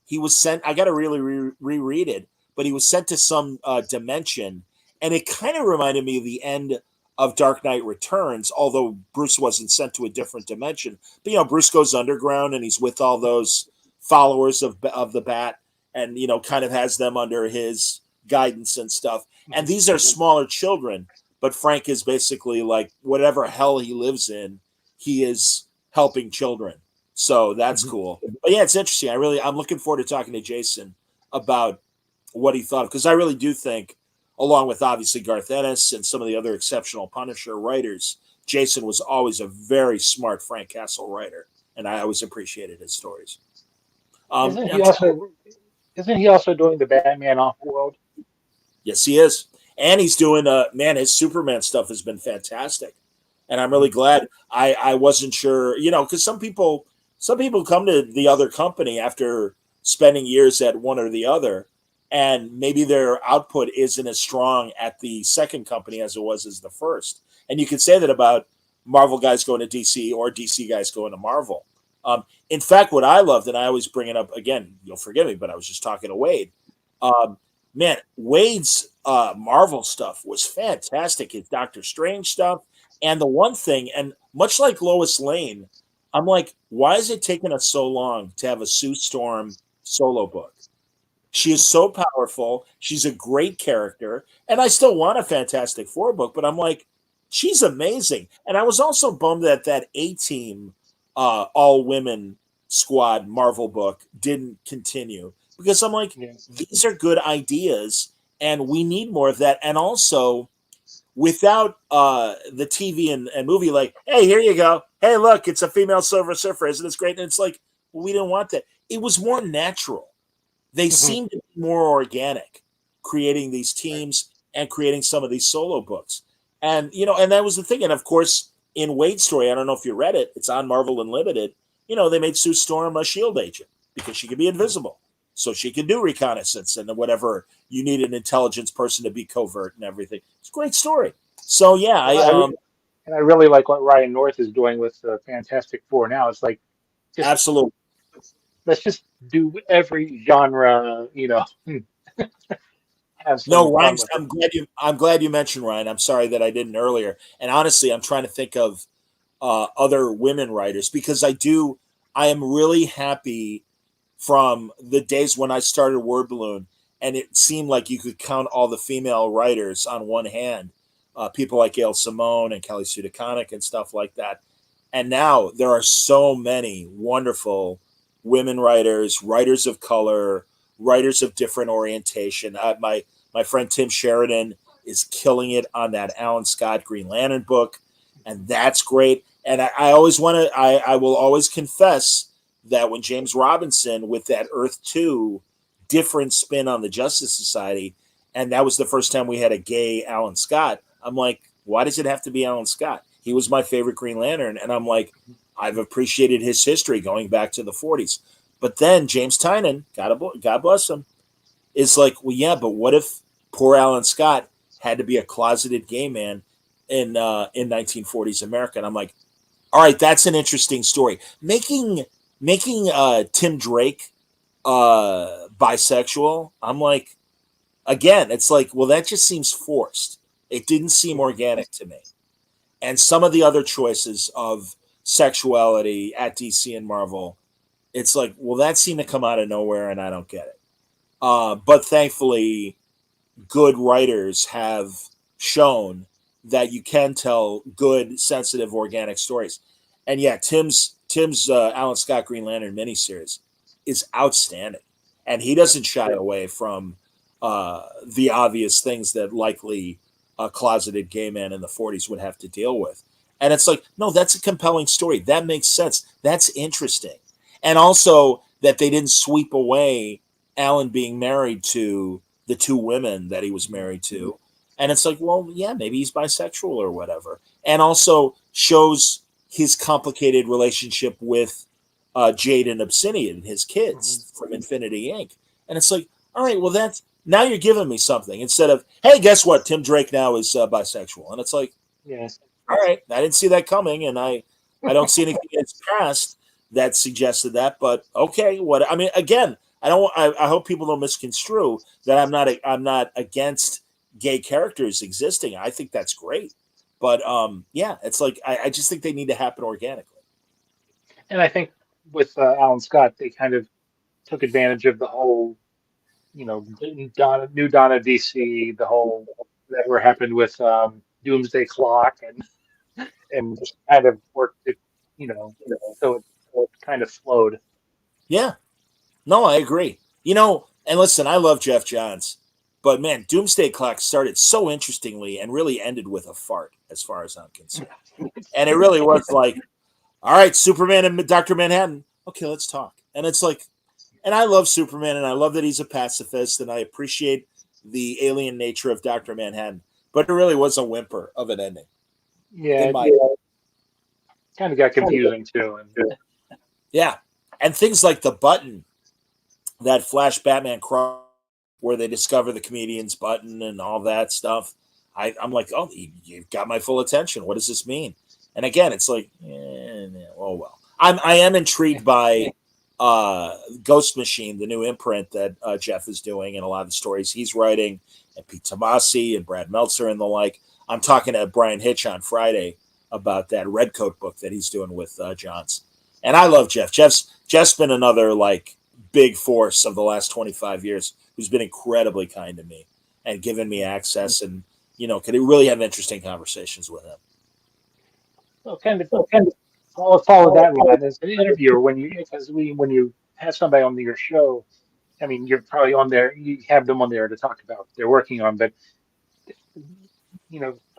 he was sent. I got to really reread it, but he was sent to some dimension, and it kind of reminded me of the end of Dark Knight Returns. Although Bruce wasn't sent to a different dimension, but Bruce goes underground and he's with all those followers of the Bat, and kind of has them under his guidance and stuff. And these are smaller children, but Frank is basically like whatever hell he lives in, he is helping children. So that's cool. But yeah, it's interesting. I'm looking forward to talking to Jason about what he thought, because I really do think, along with obviously Garth Ennis and some of the other exceptional Punisher writers, Jason was always a very smart Frank Castle writer, and I always appreciated his stories. Isn't he I'm trying, also isn't he also doing the Batman off world? yes, he is, and he's doing. Man, his Superman stuff has been fantastic, and I'm really glad. I wasn't sure, because some people come to the other company after spending years at one or the other, and maybe their output isn't as strong at the second company as it was as the first. And you could say that about Marvel guys going to DC or DC guys going to Marvel. In fact, what I loved, and I always bring it up again, you'll forgive me, but I was just talking to Wade. Um, Man, Wade's Marvel stuff was fantastic. His Doctor Strange stuff. And the one thing, and much like Lois Lane, I'm like, why is it taking us so long to have a Sue Storm solo book? She is so powerful. She's a great character. And I still want a Fantastic Four book, but I'm like, she's amazing. And I was also bummed that A Team, all women squad Marvel book didn't continue, because I'm like, Yes. these are good ideas and we need more of that. And also, without the TV and movie, like, hey, here you go. Hey, look, it's a female Silver Surfer. Isn't this great? And it's like, well, we didn't want that. It was more natural. They seem to be more organic, creating these Right. teams and creating some of these solo books. And and that was the thing. And of course, in Wade's story, I don't know if you read it, it's on Marvel Unlimited. They made Sue Storm a shield agent because she could be invisible. So she could do reconnaissance and whatever you need an intelligence person to be covert and everything. It's a great story. So yeah, Well, and I really like what Ryan North is doing with the Fantastic Four now. It's like just absolutely. let's just do every genre, have some No, Ryan, fun with it. I'm glad you mentioned Ryan. I'm sorry that I didn't earlier. And honestly, I'm trying to think of other women writers, because I am really happy from the days when I started Word Balloon, and it seemed like you could count all the female writers on one hand. People like Gail Simone and Kelly Sue DeConnick and stuff like that. And now there are so many wonderful women writers, writers of color, writers of different orientation. My friend Tim Sheridan is killing it on that Alan Scott Green Lantern book, and that's great. And I always want to. I will always confess that when James Robinson, with that Earth 2 different spin on the Justice Society, and that was the first time we had a gay Alan Scott, I'm like, why does it have to be Alan Scott? He was my favorite Green Lantern, and I'm like, I've appreciated his history going back to the 40s. But then James Tynion, God bless him, is like, well, yeah, but what if poor Alan Scott had to be a closeted gay man in 1940s America? And I'm like, all right, that's an interesting story. Making Tim Drake bisexual, I'm like, again, it's like, well, that just seems forced. It didn't seem organic to me. And some of the other choices of sexuality at DC and Marvel, it's like, well, that seemed to come out of nowhere, and I don't get it. But thankfully, good writers have shown that you can tell good, sensitive, organic stories. And yeah, Tim's Alan Scott Green Lantern miniseries is outstanding, and he doesn't shy away from the obvious things that likely a closeted gay man in the 40s would have to deal with. And it's like, no, that's a compelling story. That makes sense. That's interesting. And also that they didn't sweep away Alan being married to the two women that he was married to. And it's like, well, yeah, maybe he's bisexual or whatever. And also shows his complicated relationship with Jade and Obsidian, his Mhm. kids from Infinity Inc. And it's like, all right, well, that's now you're giving me something instead of, hey, guess what? Tim Drake now is bisexual. And it's like, Yes. all right, I didn't see that coming, and I don't see anything in its past that suggested that. But okay, what I mean, again, I don't. I hope people don't misconstrue that I'm not against gay characters existing. I think that's great, but yeah, it's like I just think they need to happen organically. And I think with Alan Scott, they kind of took advantage of the whole, new Donna DC, the whole whatever happened with Doomsday Clock, and just kind of worked it, you know, so it kind of flowed. Yeah, no, I agree. And listen, I love Jeff Johns, but man, Doomsday Clock started so interestingly and really ended with a fart, as far as I'm concerned. And it really was like, all right, Superman and Dr. Manhattan. Okay, let's talk. And it's like, and I love Superman and I love that he's a pacifist and I appreciate the alien nature of Dr. Manhattan. But it really was a whimper of an ending, Yeah, in it my kind of got confusing too, and yeah. And things like the button that Flash Batman cross where they discover the comedian's button and all that stuff. I'm like, oh, you've got my full attention. What does this mean? And again, it's like, oh well. I am intrigued by Ghost Machine, the new imprint that Jeff is doing, and a lot of the stories he's writing, and Pete Tomasi and Brad Meltzer and the like. I'm talking to Brian Hitch on Friday about that Redcoat book that he's doing with Johns. And I love Jeff. Jeff's been another like big force of the last 25 years who's been incredibly kind to me and given me access and could really have interesting conversations with him. well, kind of follow that line as an interviewer because when you have somebody on your show, I mean, you're probably on there, you have them on there to talk about they're working on, but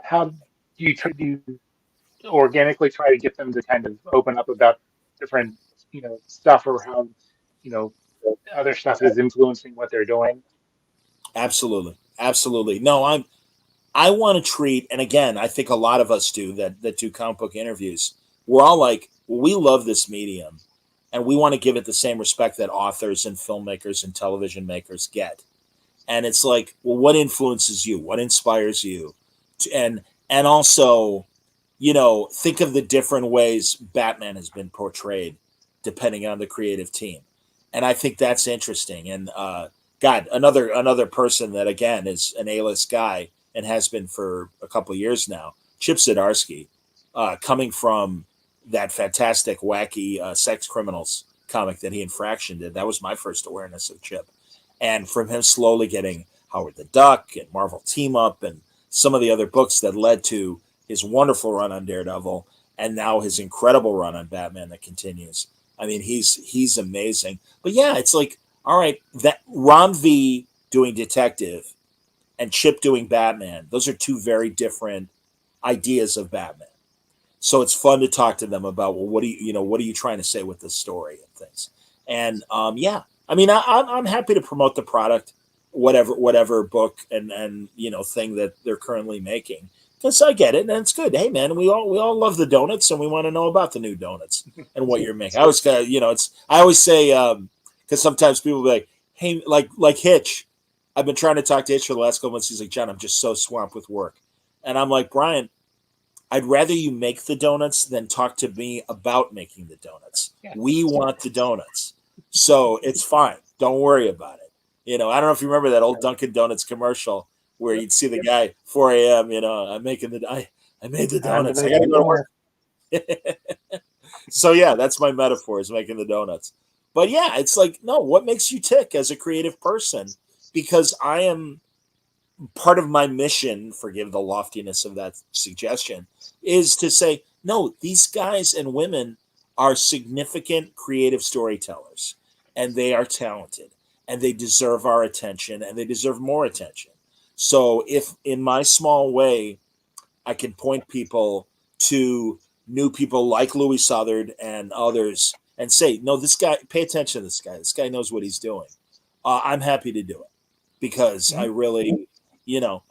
how do you organically try to get them to kind of open up about different, stuff or how, you know, other stuff is influencing what they're doing? Absolutely. Absolutely. No, I want to treat, and again, I think a lot of us do that do comic book interviews. We're all like, well, we love this medium and we want to give it the same respect that authors and filmmakers and television makers get. And it's like, well, what influences you? What inspires you? And also, think of the different ways Batman has been portrayed depending on the creative team. And I think that's interesting. And God, another person that again is an A-list guy and has been for a couple of years now, Chip Zdarsky, coming from that fantastic, wacky sex criminals comic that he and Fraction did. That was my first awareness of Chip. And from him slowly getting Howard the Duck and Marvel Team Up and some of the other books that led to his wonderful run on Daredevil and now his incredible run on Batman that continues. I mean, he's amazing. But yeah, it's like, all right, that Ron V doing detective and Chip doing Batman, those are two very different ideas of Batman. So it's fun to talk to them about, well, what are you trying to say with this story and things. And yeah, I mean, I'm happy to promote the product, whatever book and thing that they're currently making, because I get it and it's good. Hey man, we all love the donuts and we want to know about the new donuts and what you're making. I always got it's I always say because sometimes people be like, hey, like Hitch. I've been trying to talk to Hitch for the last couple months. He's like, John, I'm just so swamped with work, and I'm like, Brian, I'd rather you make the donuts than talk to me about making the donuts. Yeah. We want the donuts. So it's fine. Don't worry about it. I don't know if you remember that old Dunkin' Donuts commercial where Yep. you'd see the guy 4 a.m., I made the Time to donuts. I make gotta some go to dinner. work. So yeah, that's my metaphor is making the donuts. But yeah, it's like, no, what makes you tick as a creative person? Because I am part of my mission, forgive the loftiness of that suggestion, is to say, no, these guys and women are significant creative storytellers and they are talented and they deserve our attention and they deserve more attention. So, if in my small way, I can point people to new people like Louis Southard and others and say, no, this guy, pay attention to this guy. This guy knows what he's doing. I'm happy to do it because I Mhm. really,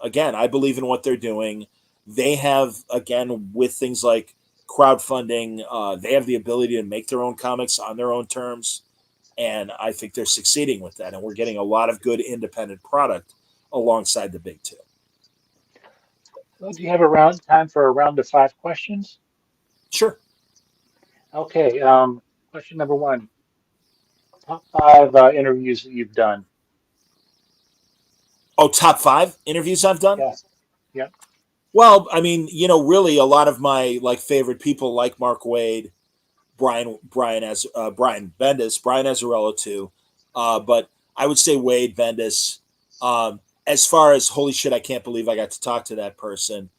again, I believe in what they're doing. They have, again, with things like crowdfunding, they have the ability to make their own comics on their own terms. And I think they're succeeding with that. And we're getting a lot of good independent product alongside the big two. So do you have a round time for a round of five questions? Sure. Okay. Question number one. Top five interviews that you've done. Oh, top five interviews I've done? Yes. Yep. Well, I mean, really a lot of my like favorite people like Mark Wade, Brian Bendis, Brian Azzarello too. But I would say Wade Bendis. As far as holy shit, I can't believe I got to talk to that person.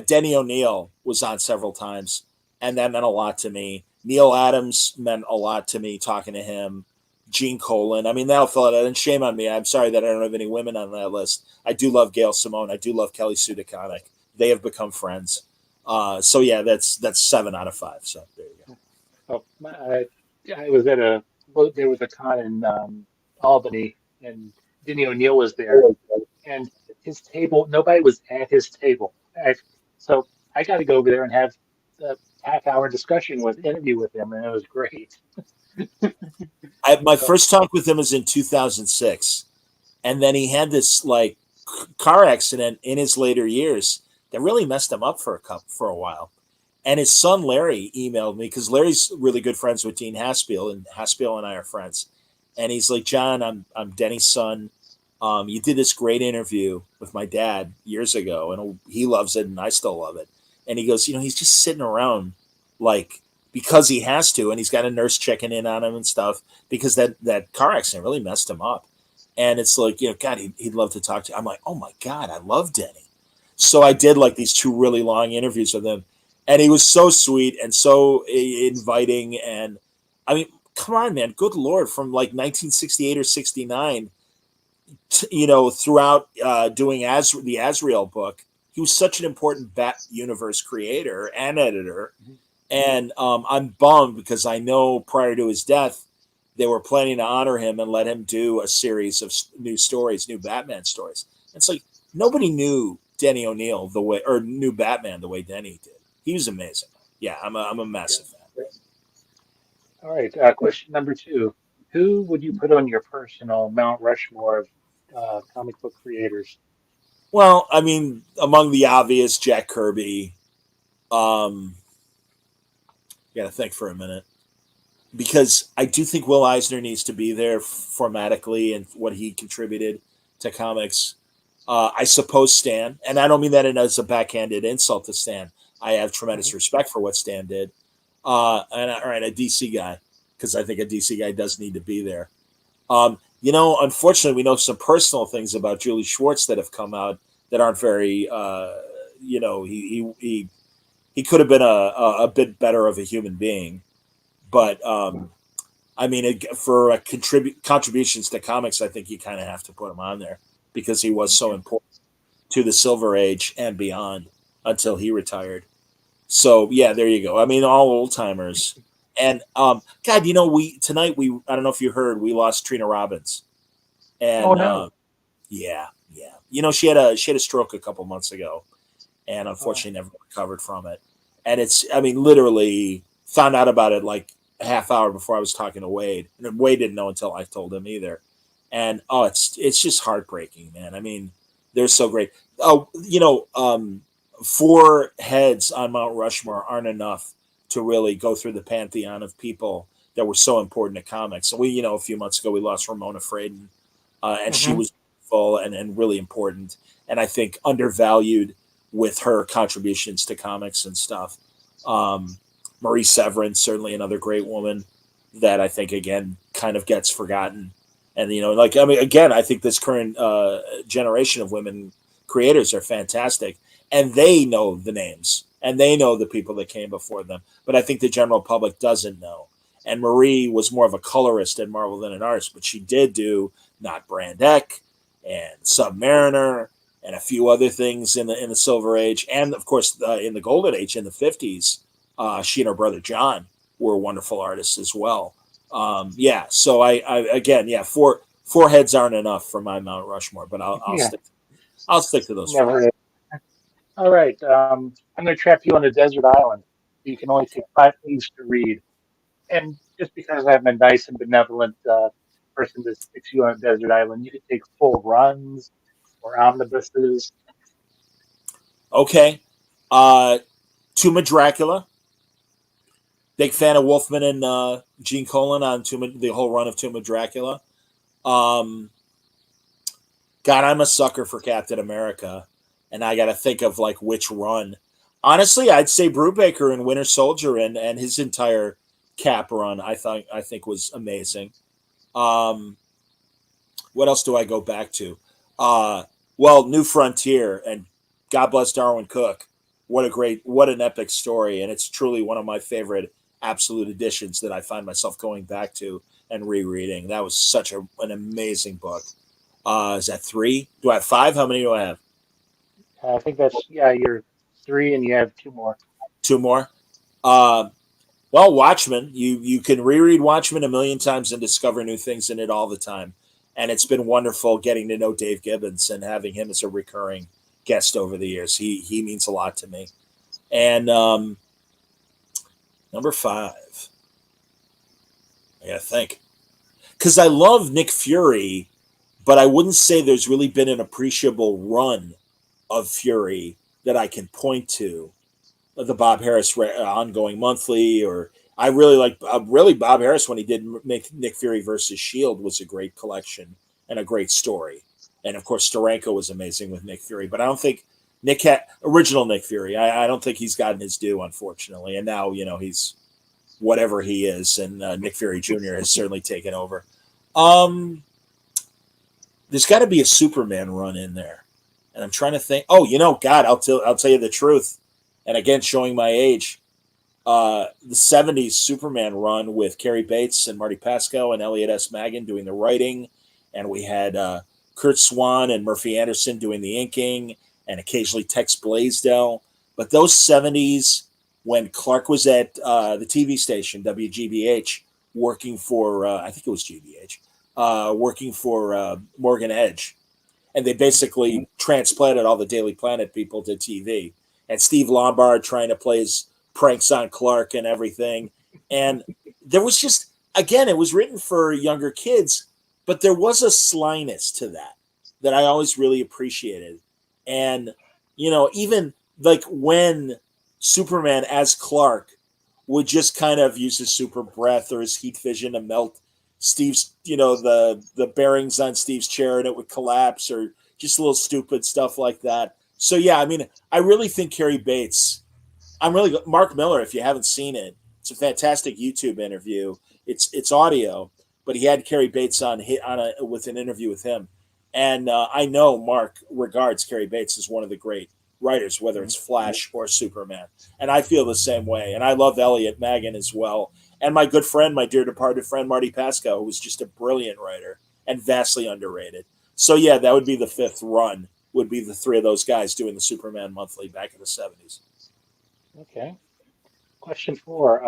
Denny O'Neil was on several times, and that meant a lot to me. Neil Adams meant a lot to me talking to him. Gene Colan. I mean, that'll fill it out. And shame on me. I'm sorry that I don't have any women on that list. I do love Gail Simone. I do love Kelly Sue DeConnick. They have become friends. So yeah, that's 7 out of 5. So there you go. Oh, I was at there was a con in Albany, and Denny O'Neil was there, and his table, nobody was at his table. So I got to go over there and have a half-hour discussion interview with him, and it was great. My So, first talk with him was in 2006, and then he had this like car accident in his later years that really messed him up for a while. And his son Larry emailed me because Larry's really good friends with Dean Haspiel, and Haspiel and I are friends. And he's like, John, I'm Denny's son. You did this great interview with my dad years ago, and he loves it, and I still love it. And he goes, he's just sitting around like because he has to, and he's got a nurse checking in on him and stuff because that car accident really messed him up. And it's like, God, he'd love to talk to you. I'm like, oh my God, I love Denny. So I did like these two really long interviews with him, and he was so sweet and so inviting. And I mean, come on, man, good Lord, from like 1968 or 69, throughout doing the Azrael book, he was such an important Bat Universe creator and editor. mhm. And I'm bummed because I know prior to his death, they were planning to honor him and let him do a series of new stories, new Batman stories. It's like nobody knew Denny O'Neil the way, or knew Batman the way Denny did. He was amazing. Yeah, I'm a Yeah. massive fan. All right. Question number two. Who would you put on your personal Mount Rushmore of comic book creators? Well, I mean, among the obvious, Jack Kirby. Um, Got to think for a minute because I do think Will Eisner needs to be there formatically and what he contributed to comics. I suppose Stan, and I don't mean that as a backhanded insult to Stan. I have tremendous Mhm. respect for what Stan did. All right, a DC guy, because I think a DC guy does need to be there. Unfortunately, we know some personal things about Julie Schwartz that have come out that aren't very, he could have been a bit better of a human being, but I mean, for contributions to comics, I think you kind of have to put him on there because he was so Okay. important to the Silver Age and beyond until he retired. So yeah, there you go. I mean, all old timers. And God, we tonight we I don't know if you heard we lost Trina Robbins, Oh and no. yeah, yeah. She had a stroke a couple months ago, and Oh. unfortunately never recovered from it. And it's, I mean, literally found out about it like a half hour before I was talking to Wade, and Wade didn't know until I told him either. And oh, it's just heartbreaking, man. I mean, they're so great. Oh, 4 heads on Mount Rushmore aren't enough to really go through the pantheon of people that were so important to comics. So a few months ago we lost Ramona Fraden, and she Hmm. was full and really important, and I think undervalued with her contributions to comics and stuff. Um, Marie Severin, certainly another great woman that I think again kind of gets forgotten. And like I mean, again, I think this current generation of women creators are fantastic, and they know the names and they know the people that came before them. But I think the general public doesn't know. And Marie was more of a colorist at Marvel than an artist, but she did do Not Brand Ec and Submariner and a few other things in the Silver Age, and of course in the Golden Age in the 50s. She and her brother John were wonderful artists as well. Yeah, so I again, yeah, four heads aren't enough for my Mount Rushmore, but Yeah, I'll stick to those four. never. All right. I'm going to trap you on a desert island. You can only take 5 things to read. And just because I'm a nice and benevolent person that sticks you on a desert island, you could take full runs or omnibuses. Okay, Tomb of Dracula. Big fan of Wolfman and Gene Colan on the whole run of Tomb of Dracula. Um, God, I'm a sucker for Captain America, and I got to think of like which run. Honestly, I'd say Brubaker and Winter Soldier and his entire Cap run. I think was amazing. Um, what else do I go back to? Uh, well, New Frontier and God bless Darwin Cook. What an epic story, and it's truly one of my favorite absolute editions that I find myself going back to and rereading. That was such an amazing book. Is that three? Do I have five? How many do I have? I think that's, yeah, you're three and you have two more. Two more. Uh, well, Watchmen. You can reread Watchmen a million times and discover new things in it all the time. And it's been wonderful getting to know Dave Gibbons and having him as a recurring guest over the years. He means a lot to me. And number five, I gotta think, because I love Nick Fury, but I wouldn't say there's really been an appreciable run of Fury that I can point to. The Bob Harris ongoing monthly, or I really like really Bob Harris when he did make Nick Fury versus Shield was a great collection and a great story, and of course Steranko was amazing with Nick Fury. But I don't think original Nick Fury. I don't think he's gotten his due, unfortunately, and now he's whatever he is, and Nick Fury Jr. has certainly taken over. Um, there's got to be a Superman run in there, and I'm trying to think. Oh, God, I'll tell you the truth, and again, showing my age. The '70s Superman run with Cary Bates and Marty Pascoe and Elliot S. Maggin doing the writing, and we had Kurt Swan and Murphy Anderson doing the inking, and occasionally Tex Blaisdell. But those '70s, when Clark was at the TV station WGBH, working for I think it was GBH, working for Morgan Edge, and they basically transplanted all the Daily Planet people to TV. And Steve Lombard trying to play his pranks on Clark and everything. And there was just, again, it was written for younger kids, but there was a slyness to that I always really appreciated. And, even like when Superman as Clark would just kind of use his super breath or his heat vision to melt Steve's, the bearings on Steve's chair and it would collapse, or just little stupid stuff like that. So yeah, I mean, I really think Cary Bates. Mark Miller. If you haven't seen it, it's a fantastic YouTube interview. It's audio, but he had Cary Bates with an interview with him, and I know Mark regards Cary Bates as one of the great writers, whether it's Flash or Superman, and I feel the same way. And I love Elliot Maggin as well, and my good friend, my dear departed friend Marty Pascoe, who was just a brilliant writer and vastly underrated. So yeah, that would be the fifth run. Would be the three of those guys doing the Superman monthly back in the '70s. Okay. Question four.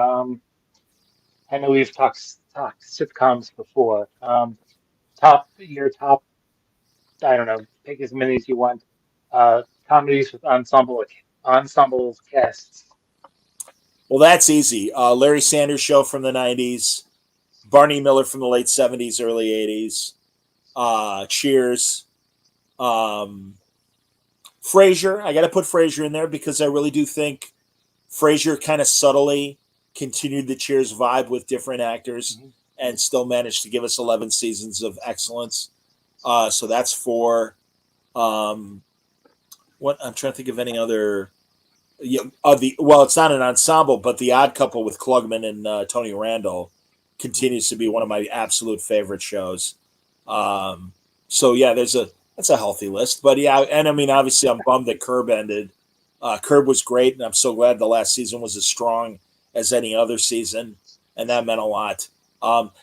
I know we've talked sitcoms before. Your top. I don't know. Pick as many as you want. Comedies with ensemble casts. Well, that's easy. Larry Sanders Show from the '90s, Barney Miller from the late '70s, early '80s, Cheers, um, Frasier. I got to put Frasier in there because I really do think Frasier kind of subtly continued the Cheers vibe with different actors Mhm. and still managed to give us 11 seasons of excellence. So that's four. Um, what I'm trying to think of any other. Yeah, it's not an ensemble, but the Odd Couple with Klugman and Tony Randall continues to be one of my absolute favorite shows. Um, so yeah, that's a healthy list. But yeah, and I mean, obviously, I'm bummed that Curb ended. Curb was great, and I'm so glad the last season was as strong as any other season, and that meant a lot.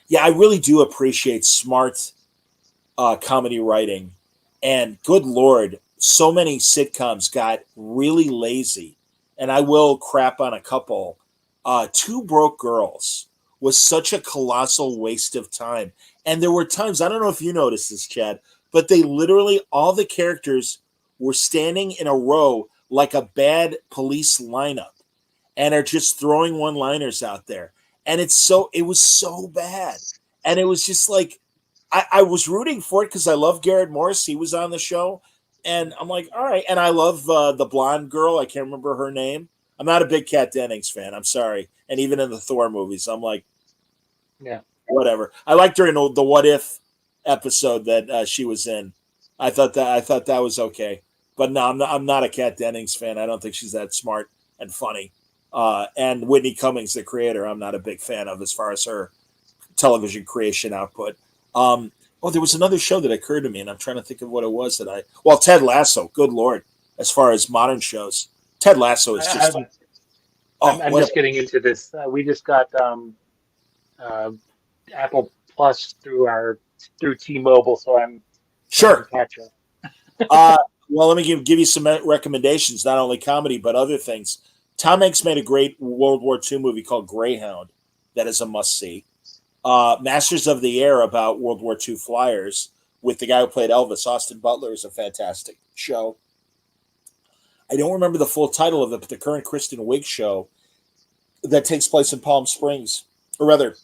Yeah, I really do appreciate smart comedy writing, and good lord, so many sitcoms got really lazy, and I will crap on a couple, Two Broke Girls was such a colossal waste of time. And there were times, I don't know if you noticed this, Chad, but they literally, all the characters were standing in a row like a bad police lineup and are just throwing one liners out there. And it was so bad. And it was just like, I was rooting for it because I love Garrett Morris. He was on the show. And I'm like, all right. And I love the blonde girl. I can't remember her name. I'm not a big Kat Dennings fan. I'm sorry. And even in the Thor movies, I'm like, Yeah. whatever. I liked her in the What If episode that she was in. I thought that was okay. But no, I'm not a Kat Dennings fan. I don't think she's that smart and funny. And Whitney Cummings, the creator, I'm not a big fan of as far as her television creation output. There was another show that occurred to me, and I'm trying to think of what it was Ted Lasso. Good Lord, as far as modern shows, Ted Lasso is I, just I'm, oh, I'm what just getting into this. We just got uh, Apple Plus through T-Mobile, so I'm playing sure. catch up. Uh, well, let me give you some recommendations, not only comedy but other things. Tom Hanks made a great World War II movie called Greyhound that is a must see. Masters of the Air about World War II flyers with the guy who played Elvis, Austin Butler, is a fantastic show. I don't remember the full title of it, but the current Kristen Wiig show that takes place in Palm Springs, or rather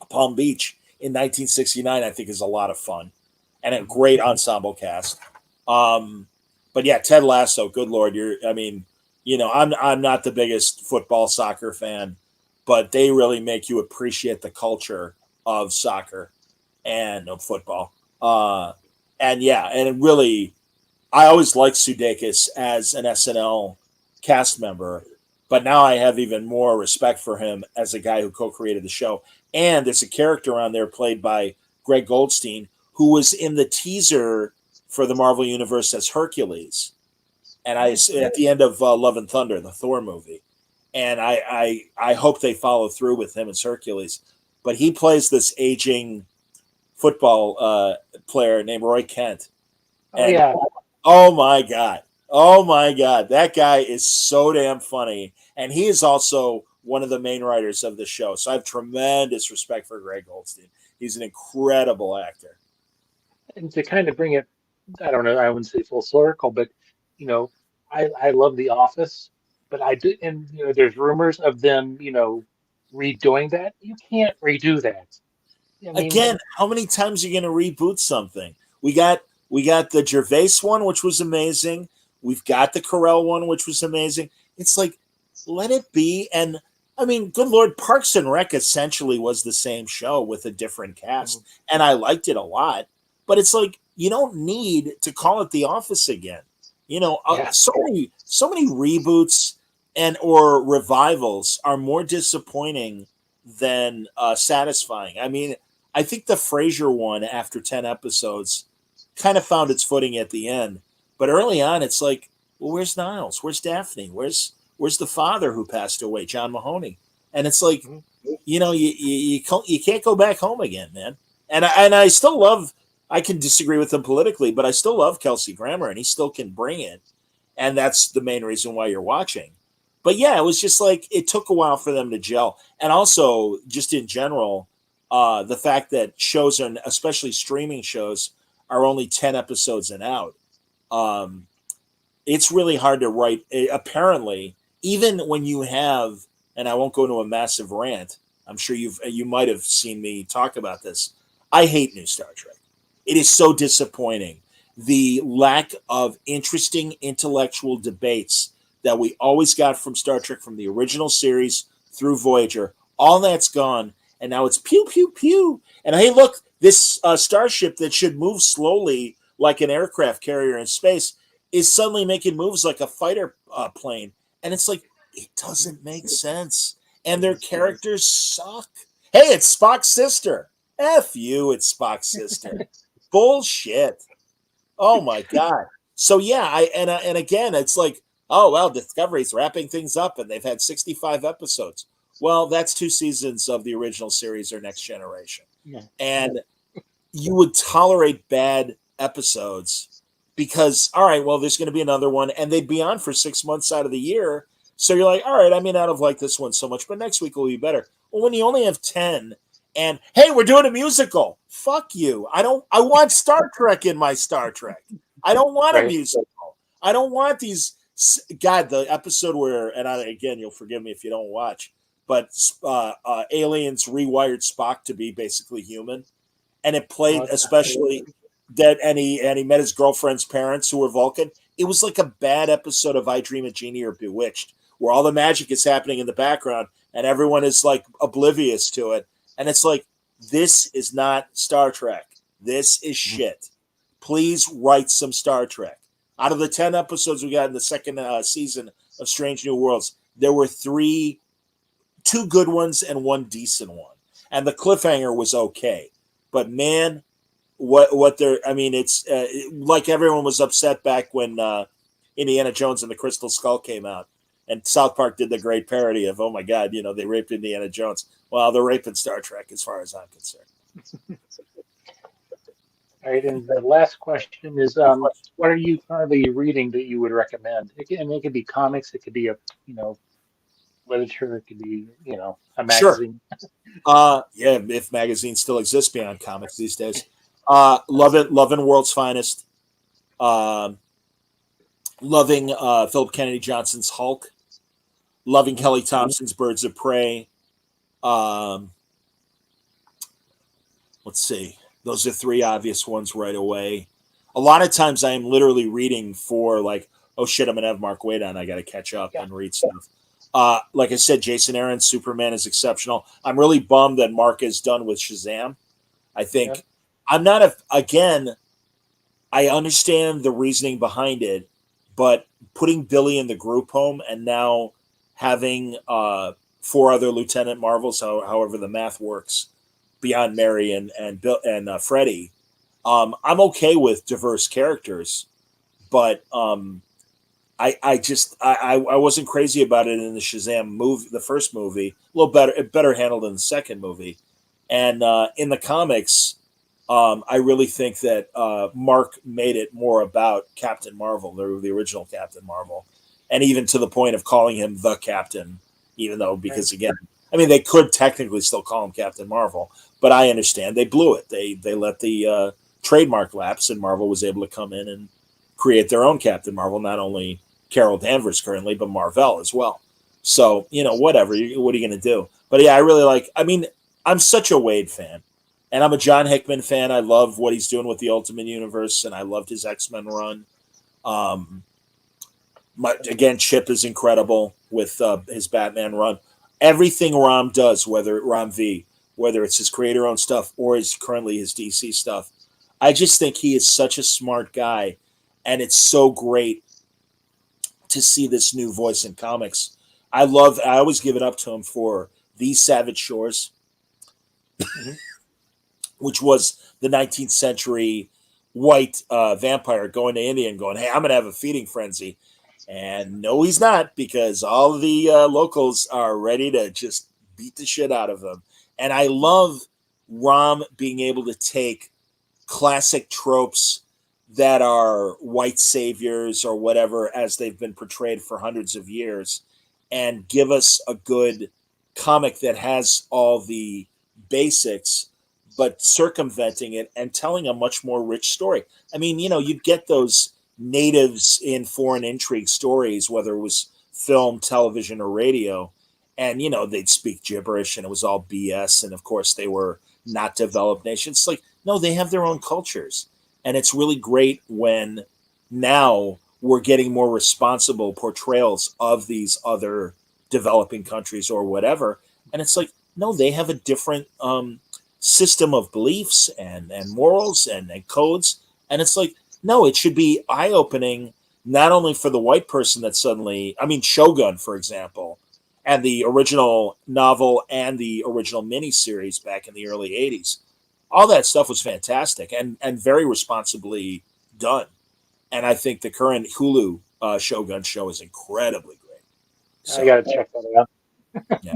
Palm Beach in 1969, I think is a lot of fun and a great ensemble cast. Um, but yeah, Ted Lasso, good Lord, I'm not the biggest football soccer fan, but they really make you appreciate the culture of soccer and of football. And yeah, and it really, I always liked Sudeikis as an SNL cast member, but now I have even more respect for him as a guy who co-created the show. And there's a character on there played by Greg Goldstein who was in the teaser for the Marvel Universe as Hercules, and at the end of Love and Thunder, the Thor movie, and I hope they follow through with him as Hercules. But he plays this aging football player named Roy Kent, Oh and yeah, oh my god, oh my god, that guy is so damn funny, and he is also one of the main writers of the show. So I have tremendous respect for Greg Goldstein. He's an incredible actor. and to kind of bring it, I don't know, I wouldn't say full circle, but you know, I love The Office, but I do, and there's rumors of them, redoing that. You can't redo that. I mean, Again, how many times are you going to reboot something? We got we got the Gervais one, which was amazing. We've got the Carell one, which was amazing. It's like, let it be. And I mean, good Lord, Parks and Rec essentially was the same show with a different cast, and I liked it a lot. But it's like you don't need to call it The Office again. yeah, So many reboots and or revivals are more disappointing than satisfying. I mean, I think the Frasier one after 10 episodes kind of found its footing at the end. But early on, it's like, well, where's Niles? Where's Daphne? Where's the father who passed away, John Mahoney? And it's like, mhm, you can't go back home again, man. And I still love. I can disagree with him politically, but I still love Kelsey Grammer, and he still can bring it. And that's the main reason why you're watching. But yeah, it was just like it took a while for them to gel, and also just in general, the fact that shows are, especially streaming shows, are only 10 episodes and out. Um, it's really hard to write. Apparently, even when you have, and I won't go into a massive rant. I'm sure you might have seen me talk about this. I hate new Star Trek. It is so disappointing. The lack of interesting intellectual debates that we always got from Star Trek from the original series through Voyager, all that's gone, and now it's pew pew pew. And hey, look, this starship that should move slowly like an aircraft carrier in space is suddenly making moves like a fighter plane, and it's like it doesn't make sense. And their characters suck. Hey, it's Spock's sister. F you, it's Spock's sister. Bullshit. Oh my god. So yeah, and again, it's like, oh well, Discovery's wrapping things up, and they've had 65 episodes. Well, that's 2 seasons of the original series or Next Generation, yeah, and you would tolerate bad episodes because, all right, well, there's going to be another one, and they'd be on for 6 months out of the year. So you're like, all right, I may not have liked this one so much, but next week will be better. Well, when you only have 10 and hey, we're doing a musical. Fuck you. I want Star Trek in my Star Trek. I don't want a Right. musical. I don't want these God, the episode where and again, you'll forgive me if you don't watch, but aliens rewired Spock to be basically human, and it played Well, especially that and he met his girlfriend's parents who were Vulcan. It was like a bad episode of I Dream of Jeannie or Bewitched, where all the magic is happening in the background and everyone is like oblivious to it. And it's like, this is not Star Trek. This is shit. Please write some Star Trek. Out of the 10 episodes we got in the second season of Strange New Worlds, there were two good ones and one decent one. And the cliffhanger was okay. But man, what they're I mean it's like everyone was upset back when Indiana Jones and the Crystal Skull came out, and South Park did the great parody of, oh my god, they raped Indiana Jones. Well, they're raping Star Trek as far as I'm concerned. all right. And the last question is, what are you currently reading that you would recommend? It could be comics, it could be you know, literature, it could be, a Sure. magazine. Yeah, if magazines still exist beyond comics these days. Loving World's Finest. um Loving Philip Kennedy Johnson's Hulk. Loving Mhm. Kelly Thompson's Birds of Prey. um let's see. Those are three obvious ones right away. A lot of times I am literally reading for like, oh shit, I'm gonna have Mark Waid on. I got to catch up Yeah. and read stuff. Like I said, Jason Aaron's Superman is exceptional. I'm really bummed that Mark is done with Shazam. I Yeah. think I'm not a again. I understand the reasoning behind it, but putting Billy in the group home and now having four other Lieutenant Marvels, however the math works, beyond Mary and Bill and Freddie, I'm okay with diverse characters, but I just I wasn't crazy about it in the Shazam movie, the first movie, a little better handled in the second movie, and in the comics, I really think that Mark made it more about Captain Marvel, the original Captain Marvel, and even to the point of calling him the Captain, even though Right. because again, I mean they could technically still call him Captain Marvel, but I understand they blew it. They let the trademark lapse, and Marvel was able to come in and create their own Captain Marvel, not only Carol Danvers currently, but Marvel as well. So whatever. What are you going to do? But yeah, I really like. I mean, I'm such a Wade fan, and I'm a John Hickman fan. I love what he's doing with the Ultimate Universe, and I loved his X-Men run. Um, again, Chip is incredible with his Batman run. Everything Rom does, Rom V, whether it's his creator-owned stuff or is currently his DC stuff, I just think he is such a smart guy, and it's so great to see this new voice in comics. I always give it up to him for These Savage Shores, Hmm. which was the 19th century white vampire going to India and going, hey, I'm going to have a feeding frenzy. And no, he's not, because all of the locals are ready to just beat the shit out of him. And I love Rom being able to take classic tropes that are white saviors or whatever as they've been portrayed for hundreds of years and give us a good comic that has all the basics but circumventing it and telling a much more rich story. I mean, you'd get those natives in foreign intrigue stories, whether it was film, television, or radio, and they'd speak gibberish and it was all BS, and of course they were not developed nations. Like, no, they have their own cultures. And it's really great when now we're getting more responsible portrayals of these other developing countries or whatever. And it's like, no, they have a different system of beliefs and morals and codes. And it's like, no, it should be eye opening, not only for the white person that suddenly, I mean, Shogun, for example, and the original novel and the original miniseries back in the early 80s, all that stuff was fantastic and very responsibly done. And I think the current Hulu Shogun show is incredibly great. I So got to check that out. yeah,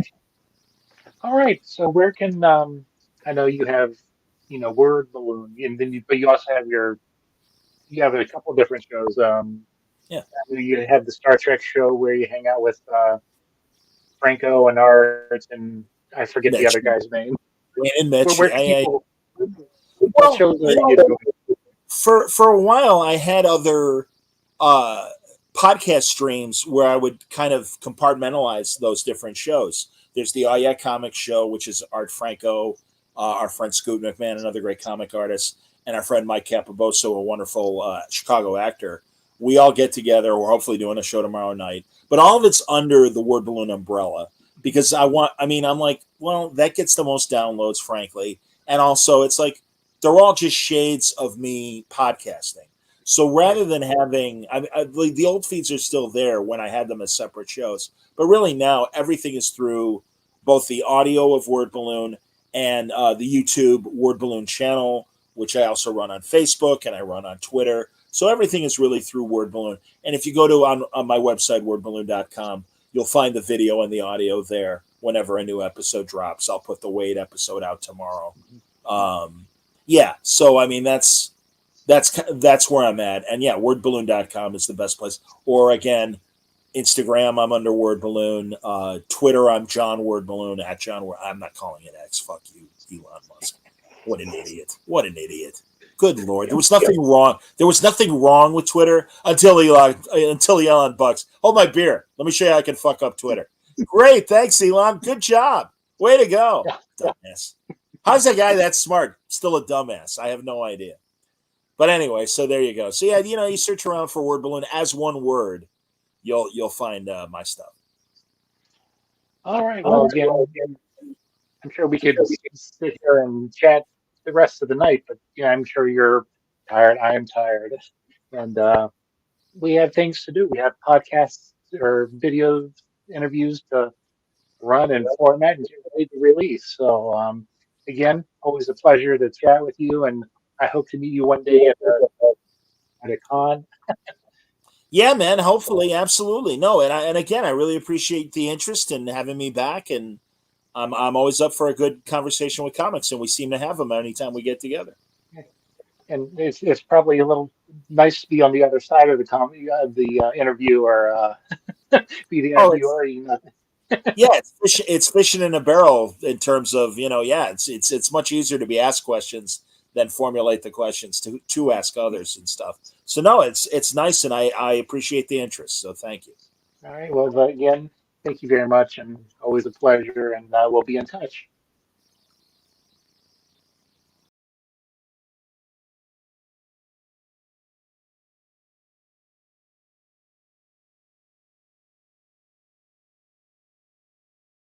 All right. So where can I know you have, Word Balloon, and then but you also have you have a couple different shows. Yeah, You have the Star Trek show where you hang out with Franco and Art, and I forget the other Mitch, guy's name. and Where Mitch. can people? What Well, shows are you doing? for a while I had other uh, podcast streams where I would kind of compartmentalize those different shows. There's the Oh Yeah Comic Show, which is Art Franco, our friend Scoot McMahon, another great comic artist, and our friend Mike Capoboso, a wonderful Chicago actor. We all get together. We're hopefully doing a show tomorrow night, but all of it's under the Word Balloon umbrella because I want. I mean, I'm like, well, that gets the most downloads, frankly, and also it's like they're all just shades of me podcasting. So Right. rather than having, like, the old feeds are still there when I had them as separate shows, but really now everything is through both the audio of Word Balloon and the YouTube Word Balloon channel, which I also run on Facebook and I run on Twitter. So everything is really through Word Balloon. And if you go to on my website, wordballoon.com, you'll find the video and the audio there whenever a new episode drops. I'll put the Wade episode out tomorrow. Um, yeah, so I mean that's where I'm at. And yeah, wordballoon.com is the best place. Or again, Instagram, I'm under Word Balloon. Twitter, I'm John Word Balloon at John Word. I'm not calling it X. Fuck you, Elon Musk. What an idiot. What an idiot. Good Lord. There was nothing wrong. There was nothing wrong with Twitter until Elon Bucks. Hold my beer. Let me show you how I can fuck up Twitter. Great. Thanks, Elon. Good job. Way to go. Yeah. Dumbass. How's that guy that smart still a dumbass? I have no idea. But anyway, so there you go. So yeah, you search around for Word Balloon as one word, you'll find my stuff. All right. Well, again, I'm sure we could sit here and chat the rest of the night, but yeah, I'm sure you're tired. I am tired, and we have things to do. We have podcasts or video interviews to run and format and get ready to release. So, again, always a pleasure to chat with you, and I hope to meet you one day at a con. Yeah, man. Hopefully, absolutely. No, and again, I really appreciate the interest in having me back, and I'm always up for a good conversation with comics, and we seem to have them anytime we get together. And it's probably a little nice to be on the other side of the interview or be the Oh, it's interviewer. You know. yeah, it's fishing in a barrel in terms of yeah, it's much easier to be asked questions than formulate the questions to ask others and stuff. So no, it's nice, and I appreciate the interest. So thank you. All right. Well, again, thank you very much, and always a pleasure. And we'll be in touch.